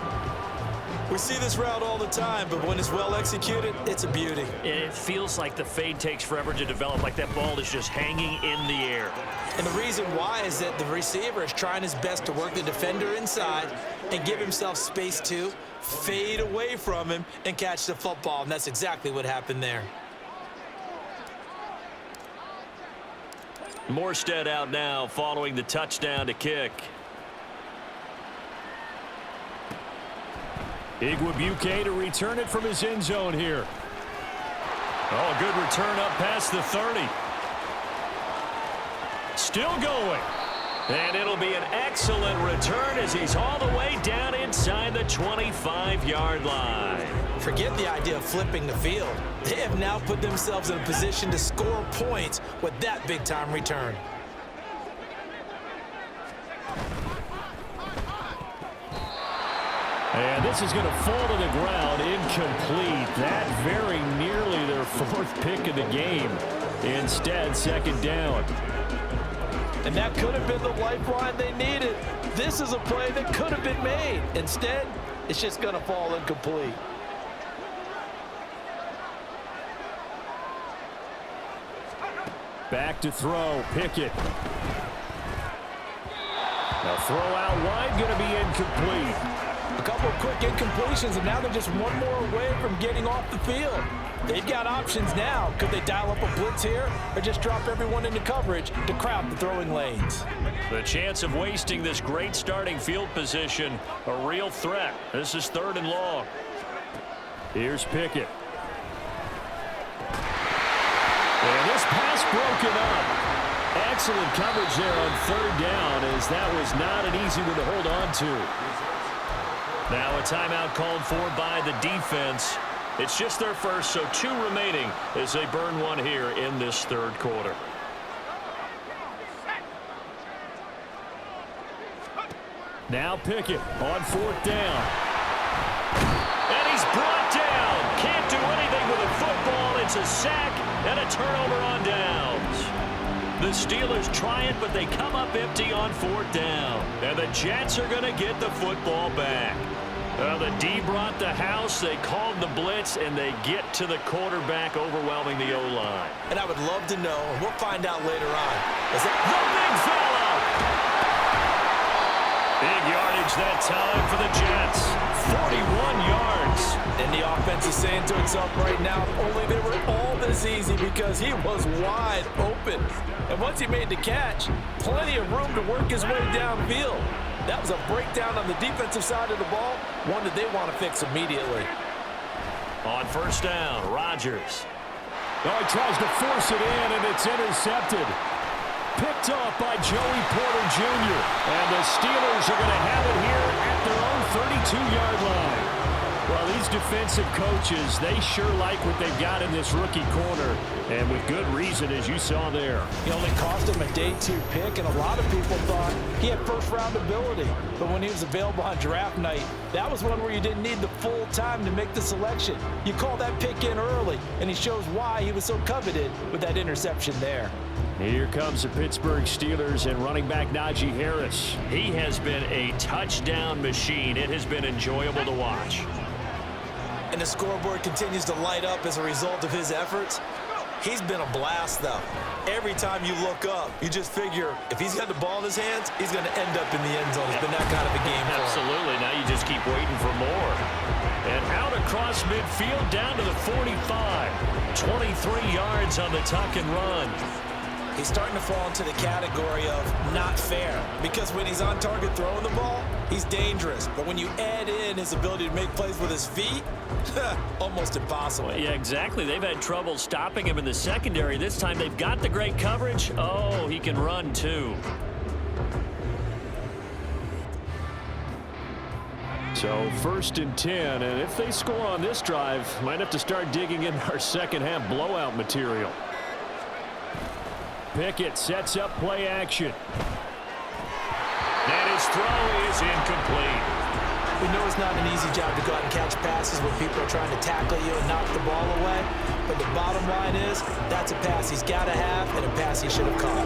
[SPEAKER 7] We see this route all the time, but when it's well executed, it's a beauty.
[SPEAKER 4] It feels like the fade takes forever to develop, like that ball is just hanging in the air.
[SPEAKER 7] And the reason why is that the receiver is trying his best to work the defender inside and give himself space to fade away from him and catch the football, and that's exactly what happened there.
[SPEAKER 4] Morstead out now following the touchdown to kick. Igwebuike to return it from his end zone here. Oh, good return up past the 30. Still going. And it'll be an excellent return as he's all the way down inside the 25-yard line.
[SPEAKER 7] Forget the idea of flipping the field. They have now put themselves in a position to score points with that big-time return.
[SPEAKER 4] And this is going to fall to the ground incomplete. That very nearly their 4th pick of the game. Instead, 2nd down.
[SPEAKER 7] And that could have been the lifeline they needed. This is a play that could have been made. Instead, it's just going to fall incomplete.
[SPEAKER 4] Back to throw, Pickett. Now throw out wide, going to be incomplete.
[SPEAKER 7] A couple of quick incompletions, and now they're just one more away from getting off the field. They've got options now. Could they dial up a blitz here or just drop everyone into coverage to crowd the throwing lanes?
[SPEAKER 4] The chance of wasting this great starting field position, a real threat. This is 3rd and long. Here's Pickett. And this pass broken up. Excellent coverage there on 3rd down as that was not an easy one to hold on to. Now a timeout called for by the defense. It's just their first, so 2 remaining as they burn one here in this 3rd quarter. Now Pickett on 4th down. And he's brought down. Can't do anything with a football. It's a sack and a turnover on downs. The Steelers try it, but they come up empty on 4th down. And the Jets are going to get the football back. The D brought the house, they called the blitz, and they get to the quarterback, overwhelming the O-line.
[SPEAKER 7] And I would love to know, and we'll find out later on, is that
[SPEAKER 4] the big fella! Big yardage that time for the Jets. 41 yards.
[SPEAKER 7] And the offense is saying to itself right now, if only they were all this easy because he was wide open. And once he made the catch, plenty of room to work his way downfield. That was a breakdown on the defensive side of the ball, one that they want to fix immediately.
[SPEAKER 4] On 1st down, Rodgers. Oh, he tries to force it in, and it's intercepted. Picked off by Joey Porter Jr. And the Steelers are going to have it here at their own 32-yard line. Well, these defensive coaches, they sure like what they've got in this rookie corner, and with good reason, as you saw there.
[SPEAKER 7] He only cost him a day 2 pick, and a lot of people thought he had first-round ability. But when he was available on draft night, that was one where you didn't need the full time to make the selection. You call that pick in early, and he shows why he was so coveted with that interception there.
[SPEAKER 4] Here comes the Pittsburgh Steelers and running back Najee Harris. He has been a touchdown machine. It has been enjoyable to watch.
[SPEAKER 7] And the scoreboard continues to light up as a result of his efforts. He's been a blast, though. Every time you look up, you just figure if he's got the ball in his hands, he's going to end up in the end zone. It's been that kind of a game for him.
[SPEAKER 4] Absolutely. Now you just keep waiting for more. And out across midfield down to the 45. 23 yards on the tuck and run.
[SPEAKER 7] He's starting to fall into the category of not fair, because when he's on target throwing the ball, he's dangerous. But when you add in his ability to make plays with his feet, almost impossible.
[SPEAKER 4] Well, yeah, exactly. They've had trouble stopping him in the secondary. This time they've got the great coverage. Oh, he can run too. So 1st and 10, and if they score on this drive, might have to start digging in our second half blowout material. Pickett sets up play action. And his throw is incomplete.
[SPEAKER 7] We know it's not an easy job to go out and catch passes when people are trying to tackle you and knock the ball away. But the bottom line is, that's a pass he's got to have and a pass he should have caught.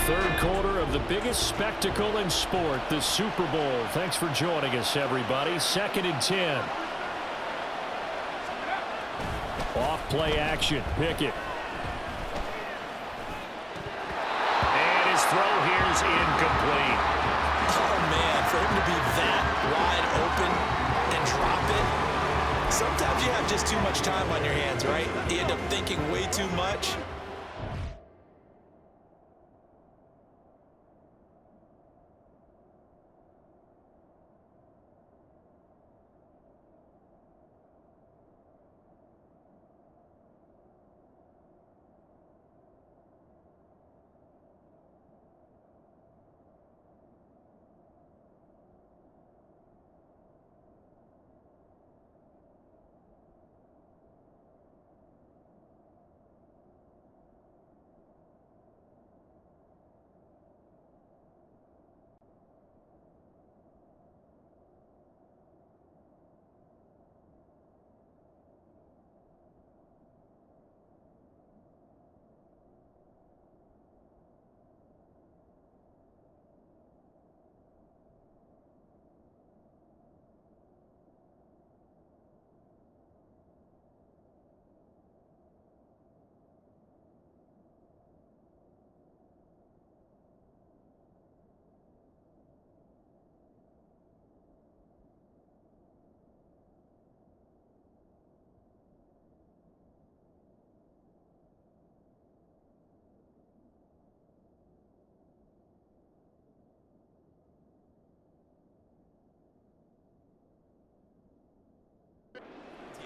[SPEAKER 4] Third quarter of the biggest spectacle in sport, the Super Bowl. Thanks for joining us, everybody. 2nd and 10. Off play action. Pickett. Throw here is incomplete.
[SPEAKER 7] Oh, man, for him to be that wide open and drop it. Sometimes you have just too much time on your hands, right? You end up thinking way too much.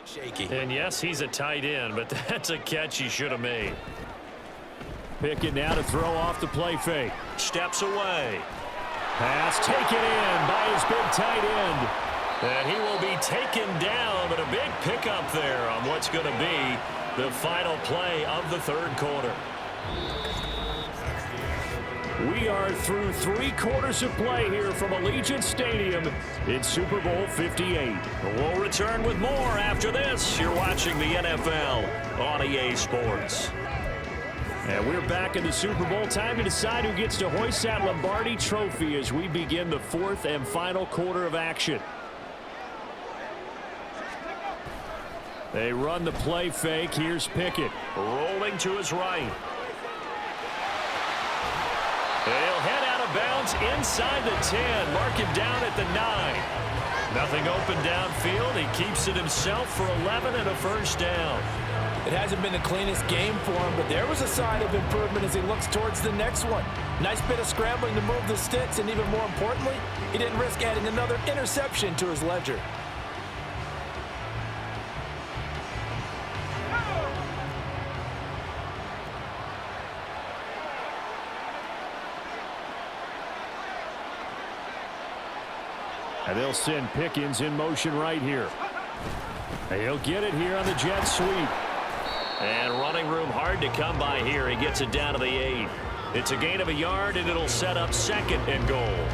[SPEAKER 7] Shaky.
[SPEAKER 4] And yes, he's a tight end, but that's a catch he should have made. Pickett now to throw off the play fake. Steps away. Pass taken in by his big tight end. And he will be taken down, but a big pickup there on what's going to be the final play of the third quarter. We are through 3 quarters of play here from Allegiant Stadium in Super Bowl 58. We'll return with more after this. You're watching the NFL on EA Sports. And we're back in the Super Bowl. Time to decide who gets to hoist that Lombardi trophy as we begin the 4th and final quarter of action. They run the play fake. Here's Pickett rolling to his right. He'll head out of bounds inside the 10. Mark him down at the 9. Nothing open downfield. He keeps it himself for 11 and a first down.
[SPEAKER 7] It hasn't been the cleanest game for him, but there was a sign of improvement as he looks towards the next one. Nice bit of scrambling to move the sticks, and even more importantly, he didn't risk adding another interception to his ledger.
[SPEAKER 4] And they'll send Pickens in motion right here. And he'll get it here on the jet sweep. And running room hard to come by here. He gets it down to the 8. It's a gain of a yard, and it'll set up 2nd and goal.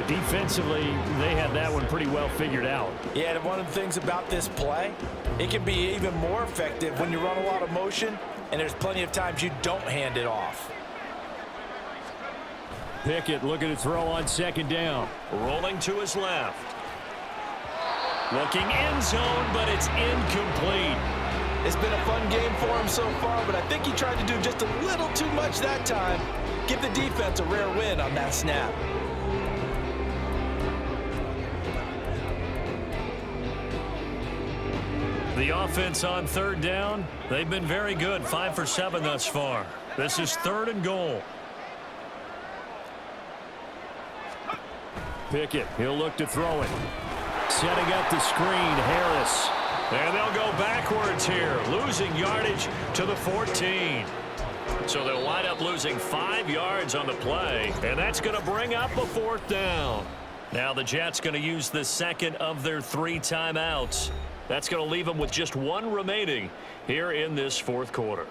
[SPEAKER 4] Defensively, they had that one pretty well figured out.
[SPEAKER 7] Yeah, and one of the things about this play, it can be even more effective when you run a lot of motion, and there's plenty of times you don't hand it off.
[SPEAKER 4] Pickett looking to throw on 2nd down. Rolling to his left. Looking end zone, but it's incomplete.
[SPEAKER 7] It's been a fun game for him so far, but I think he tried to do just a little too much that time. Give the defense a rare win on that snap.
[SPEAKER 4] The offense on 3rd down, they've been very good, 5 for 7 thus far. This is 3rd and goal. Pickett, he'll look to throw it. Setting up the screen, Harris. And they'll go backwards here, losing yardage to the 14. So they'll wind up losing 5 yards on the play, and that's going to bring up a 4th down. Now the Jets going to use the 2nd of their 3 timeouts. That's going to leave them with just 1 remaining here in this 4th quarter.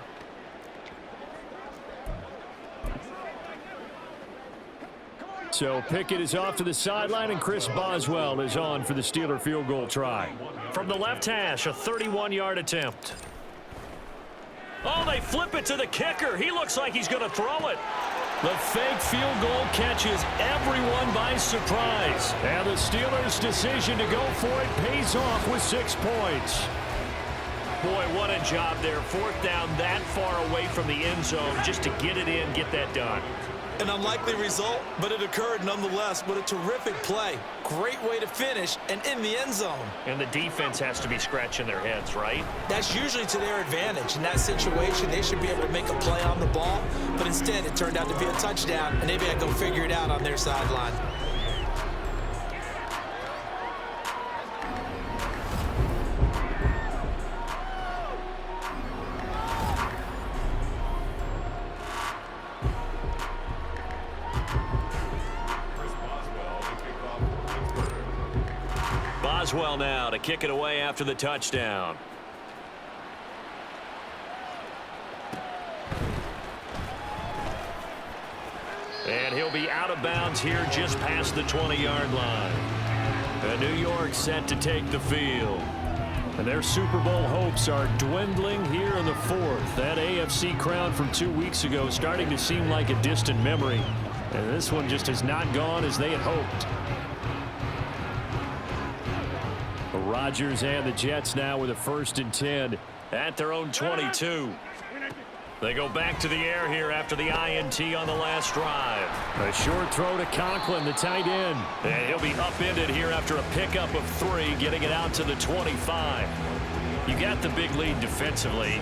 [SPEAKER 4] So Pickett is off to the sideline, and Chris Boswell is on for the Steeler field goal try. From the left hash, a 31-yard attempt. Oh, they flip it to the kicker. He looks like he's going to throw it. The fake field goal catches everyone by surprise. And the Steelers' decision to go for it pays off with 6 points. Boy, what a job there. 4th down that far away from the end zone just to get it in, get that done.
[SPEAKER 7] An unlikely result, but it occurred nonetheless. What a terrific play. Great way to finish and in the end zone.
[SPEAKER 4] And the defense has to be scratching their heads, right?
[SPEAKER 7] That's usually to their advantage. In that situation, they should be able to make a play on the ball, but instead it turned out to be a touchdown, and they've got to go figure it out on their sideline.
[SPEAKER 4] Boswell now to kick it away after the touchdown. And he'll be out of bounds here just past the 20-yard line. And New York set to take the field. And their Super Bowl hopes are dwindling here in the 4th. That AFC crown from 2 weeks ago starting to seem like a distant memory. And this one just has not gone as they had hoped. Rodgers and the Jets now with a 1st and 10 at their own 22. They go back to the air here after the INT on the last drive. A short throw to Conklin, the tight end. And he'll be upended here after a pickup of 3, getting it out to the 25. You got the big lead defensively.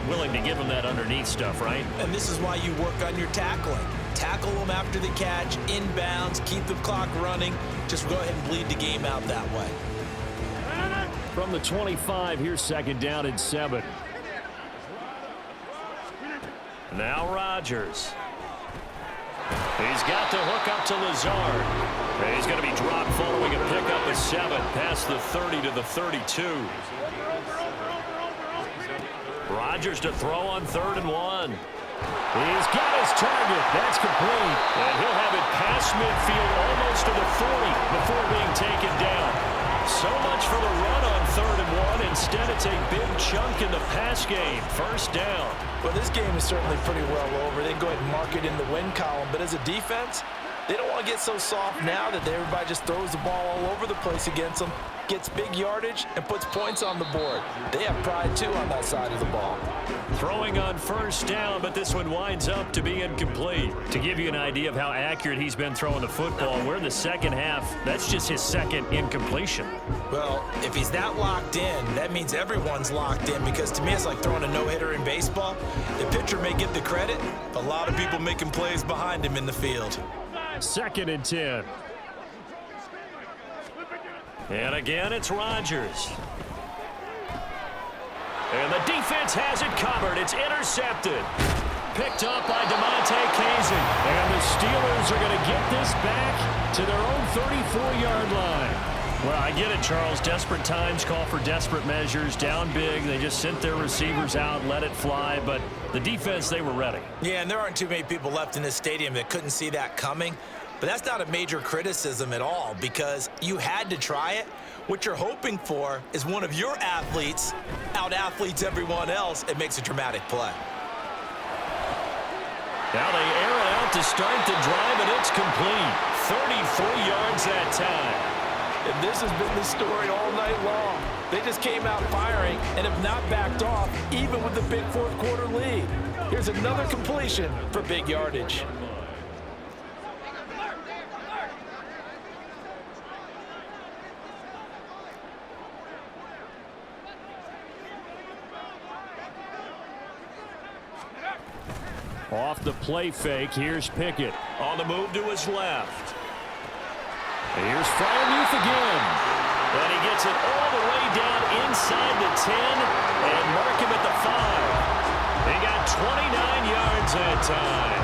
[SPEAKER 4] Willing to give them that underneath stuff, right?
[SPEAKER 7] And this is why you work on your tackling. Tackle them after the catch, inbounds, keep the clock running. Just go ahead and bleed the game out that way.
[SPEAKER 4] From the 25, here's 2nd down and 7. Now Rodgers. He's got the hook up to Lazard. And he's going to be dropped following a pickup of 7 past the 30 to the 32. Rodgers to throw on 3rd and 1. He's got his target. That's complete. And he'll have it past midfield almost to the 40 before being taken down. So much for the run on 3rd and 1. Instead, it's a big chunk in the pass game. 1st down.
[SPEAKER 7] Well, this game is certainly pretty well over. They can go ahead and mark it in the win column. But as a defense, they don't want to get so soft now that everybody just throws the ball all over the place against them, gets big yardage, and puts points on the board. They have pride, too, on that side of the ball.
[SPEAKER 4] Throwing on 1st down, but this one winds up to be incomplete. To give you an idea of how accurate he's been throwing the football, we're in the 2nd half. That's just his 2nd incompletion.
[SPEAKER 7] Well, if he's that locked in, that means everyone's locked in, because to me it's like throwing a no-hitter in baseball. The pitcher may get the credit, a lot of people making plays behind him in the field.
[SPEAKER 4] 2nd and 10. And again, it's Rodgers. And the defense has it covered. It's intercepted. picked up by DeMonte Casey. And the Steelers are going to get this back to their own 34-yard line. Well, I get it, Charles. Desperate times call for desperate measures. Down big, they just sent their receivers out, let it fly. But the defense, they were ready.
[SPEAKER 5] Yeah, and there aren't too many people left in this stadium that couldn't see that coming. But that's not a major criticism at all because you had to try it. What you're hoping for is one of your athletes out-athletes everyone else and makes a dramatic play.
[SPEAKER 4] Now they air it out to start the drive, and it's complete. 33 yards that time.
[SPEAKER 7] And this has been the story all night long. They just came out firing and have not backed off, even with the big fourth quarter lead. Here's another completion for big yardage.
[SPEAKER 4] Off the play fake, here's Pickett. On the move to his left. Here's Freiermuth again. And he gets it all the way down inside the 10 and mark him at the 5. He got 29 yards that time.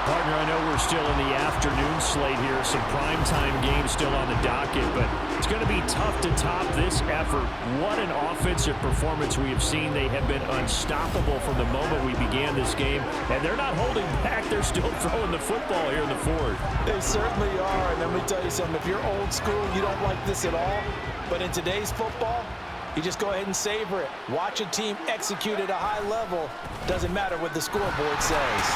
[SPEAKER 4] Partner, I know we're still in the afternoon slate here. Some primetime games still on the docket, but it's going to be tough to top this effort. What an offensive performance we have seen. They have been unstoppable from the moment we began this game, and they're not holding back. They're still throwing the football here in the fourth.
[SPEAKER 7] They certainly are, and let me tell you something. If you're old school, you don't like this at all, but in today's football, you just go ahead and savor it. Watch a team execute at a high level. Doesn't matter what the scoreboard says.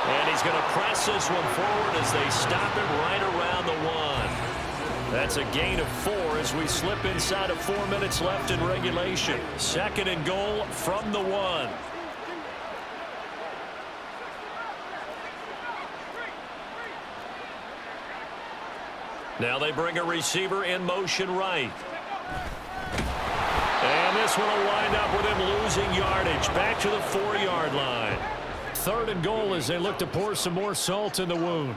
[SPEAKER 4] And he's going to press this one forward as they stop him right around the 1. That's a gain of 4 as we slip inside of 4 minutes left in regulation. 2nd and goal from the 1. Now they bring a receiver in motion right. And this one will wind up with him losing yardage. Back to the 4-yard line. 3rd and goal as they look to pour some more salt in the wound.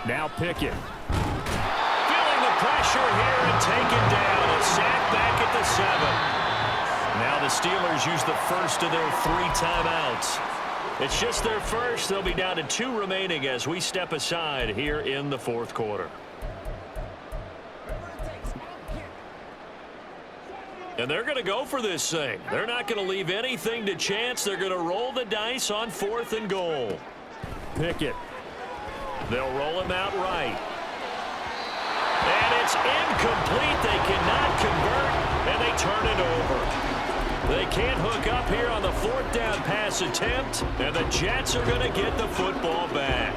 [SPEAKER 4] Now Pickett. Feeling the pressure here and taken down. A sack back at the 7. Now the Steelers use the first of their 3 timeouts. It's just their first. They'll be down to 2 remaining as we step aside here in the 4th quarter. And they're going to go for this thing. They're not going to leave anything to chance. They're going to roll the dice on 4th and goal. Pickett. They'll roll him out right. And it's incomplete. They cannot convert, and they turn it over. They can't hook up here on the 4th down pass attempt, and the Jets are going to get the football back.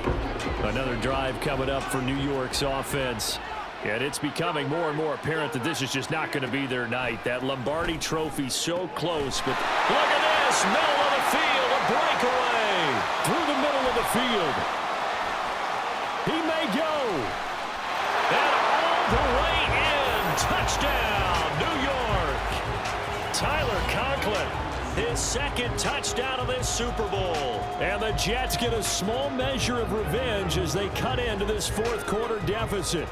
[SPEAKER 4] Another drive coming up for New York's offense. And it's becoming more and more apparent that this is just not going to be their night. That Lombardi trophy so close, but look at this, middle of the field, a breakaway through the middle of the field. He may go. And all the way in, touchdown, New York. Tyler Conklin, his 2nd touchdown of this Super Bowl. And the Jets get a small measure of revenge as they cut into this 4th quarter deficit.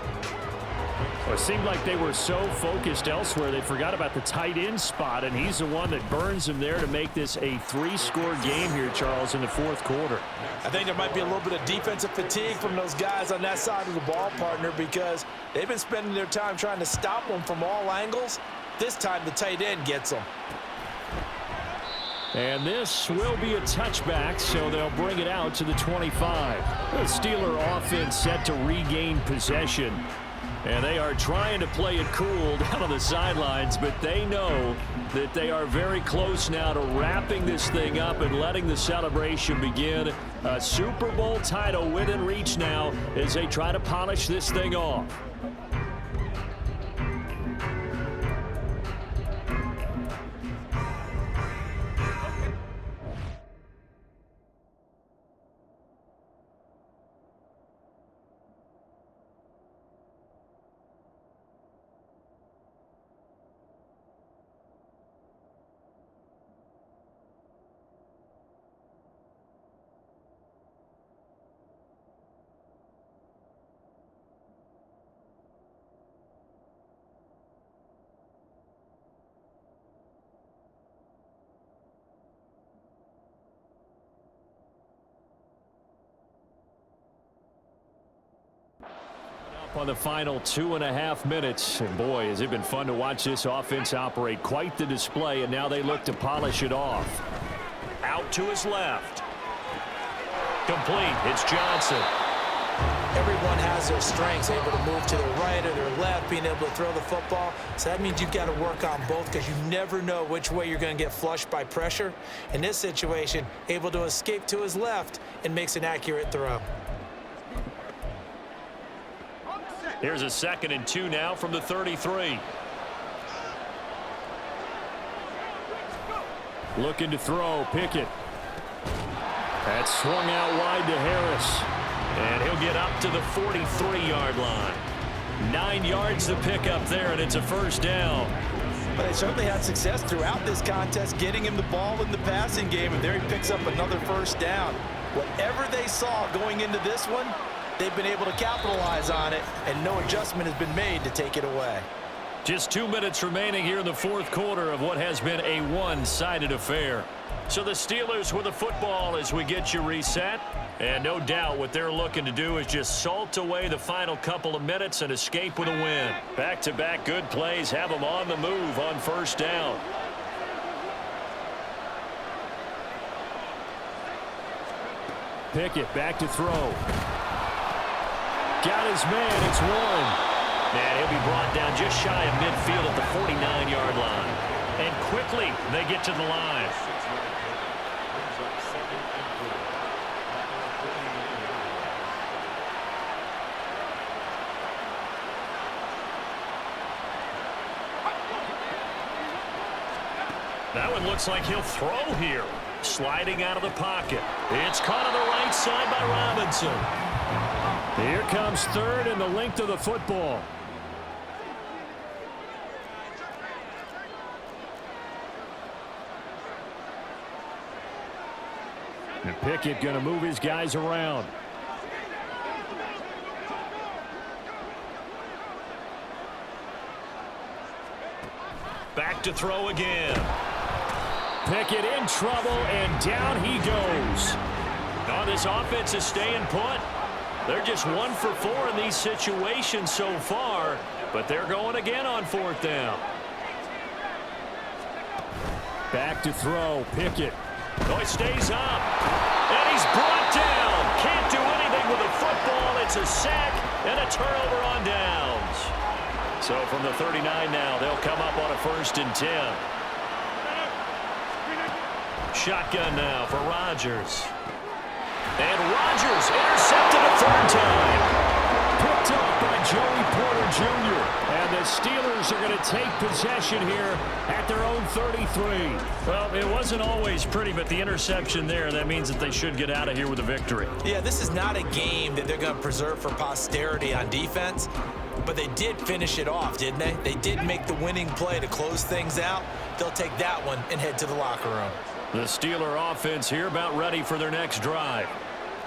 [SPEAKER 4] Well, it seemed like they were so focused elsewhere they forgot about the tight end spot, and he's the one that burns him there to make this a 3-score game here, Charles, in the 4th quarter.
[SPEAKER 7] I think there might be a little bit of defensive fatigue from those guys on that side of the ball, partner, because they've been spending their time trying to stop them from all angles. This time the tight end gets them.
[SPEAKER 4] And this will be a touchback, so they'll bring it out to the 25. The Steeler offense set to regain possession. And they are trying to play it cool down on the sidelines, but they know that they are very close now to wrapping this thing up and letting the celebration begin. A Super Bowl title within reach now as they try to polish this thing off. up on the final 2.5 minutes. And boy, has it been fun to watch this offense operate. Quite the display, and now they look to polish it off. Out to his left. Complete. It's Johnson.
[SPEAKER 5] Everyone has their strengths, able to move to their right or their left, being able to throw the football. So that means you've got to work on both because you never know which way you're going to get flushed by pressure. In this situation, able to escape to his left and makes an accurate throw.
[SPEAKER 4] Here's a 2nd and 2 now from the 33. Looking to throw, Pickett. That's swung out wide to Harris. And he'll get up to the 43-yard line. 9 yards to pick up there, and it's a first down.
[SPEAKER 7] But they certainly had success throughout this contest, getting him the ball in the passing game, and there he picks up another first down. Whatever they saw going into this one, they've been able to capitalize on it, and no adjustment has been made to take it away.
[SPEAKER 4] Just 2 minutes remaining here in the fourth quarter of what has been a one-sided affair. So the Steelers with the football as we get you reset. And no doubt what they're looking to do is just salt away the final couple of minutes and escape with a win. Back-to-back good plays have them on the move on first down. Pickett back to throw. Got his man. It's Warren. And he'll be brought down just shy of midfield at the 49-yard line. And quickly they get to the line. That one looks like he'll throw here. Sliding out of the pocket. It's caught on the right side by Robinson. Here comes 3rd and the length of the football. And Pickett going to move his guys around. Back to throw again. Pickett in trouble, and down he goes. Now this offense is staying put. They're just 1 for 4 in these situations so far, but they're going again on 4th down. Back to throw, Pickett. Oh, he stays up, and he's brought down. Can't do anything with the football. It's a sack and a turnover on downs. So from the 39 now, they'll come up on a 1st and 10. Shotgun now for Rodgers. And Rodgers intercepted a 3rd time. Picked up by Joey Porter Jr. And the Steelers are going to take possession here at their own 33. Well, it wasn't always pretty, but the interception there, that means that they should get out of here with a victory.
[SPEAKER 5] Yeah, this is not a game that they're going to preserve for posterity on defense, but they did finish it off, didn't they? They did make the winning play to close things out. They'll take that one and head to the locker room.
[SPEAKER 4] The Steeler offense here about ready for their next drive.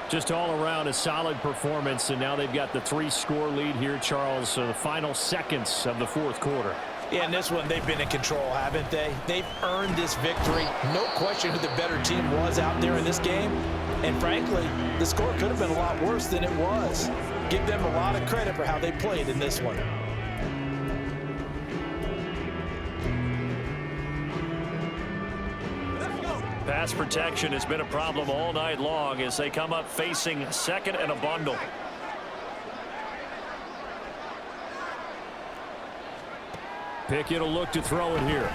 [SPEAKER 4] Just all around a solid performance, and now they've got the 3-score lead here, Charles. So the final seconds of the fourth quarter.
[SPEAKER 5] Yeah, in this one, they've been in control, haven't they? They've earned this victory. No question who the better team was out there in this game. And frankly, the score could have been a lot worse than it was. Give them a lot of credit for how they played in this one.
[SPEAKER 4] Pass protection has been a problem all night long as they come up facing 2nd and a bundle. Pickett will look to throw it here.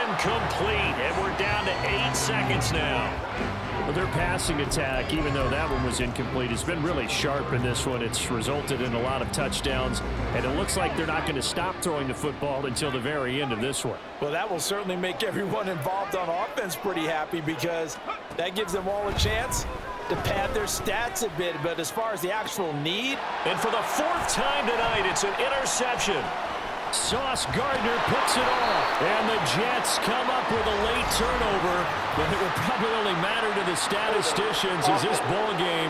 [SPEAKER 4] Incomplete, and we're down to 8 seconds now. Well, their passing attack, even though that one was incomplete, has been really sharp in this one. It's resulted in a lot of touchdowns, and it looks like they're not going to stop throwing the football until the very end of this one.
[SPEAKER 7] Well, that will certainly make everyone involved on offense pretty happy because that gives them all a chance to pad their stats a bit. But as far as the actual need.
[SPEAKER 4] And for the 4th time tonight, it's an interception. Sauce Gardner picks it off, and the Jets come up with a late turnover, but it will probably only matter to the statisticians as this ball game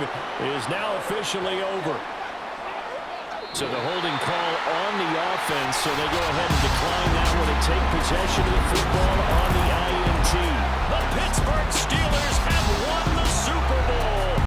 [SPEAKER 4] is now officially over. So the holding call on the offense, so they go ahead and decline that one and take possession of the football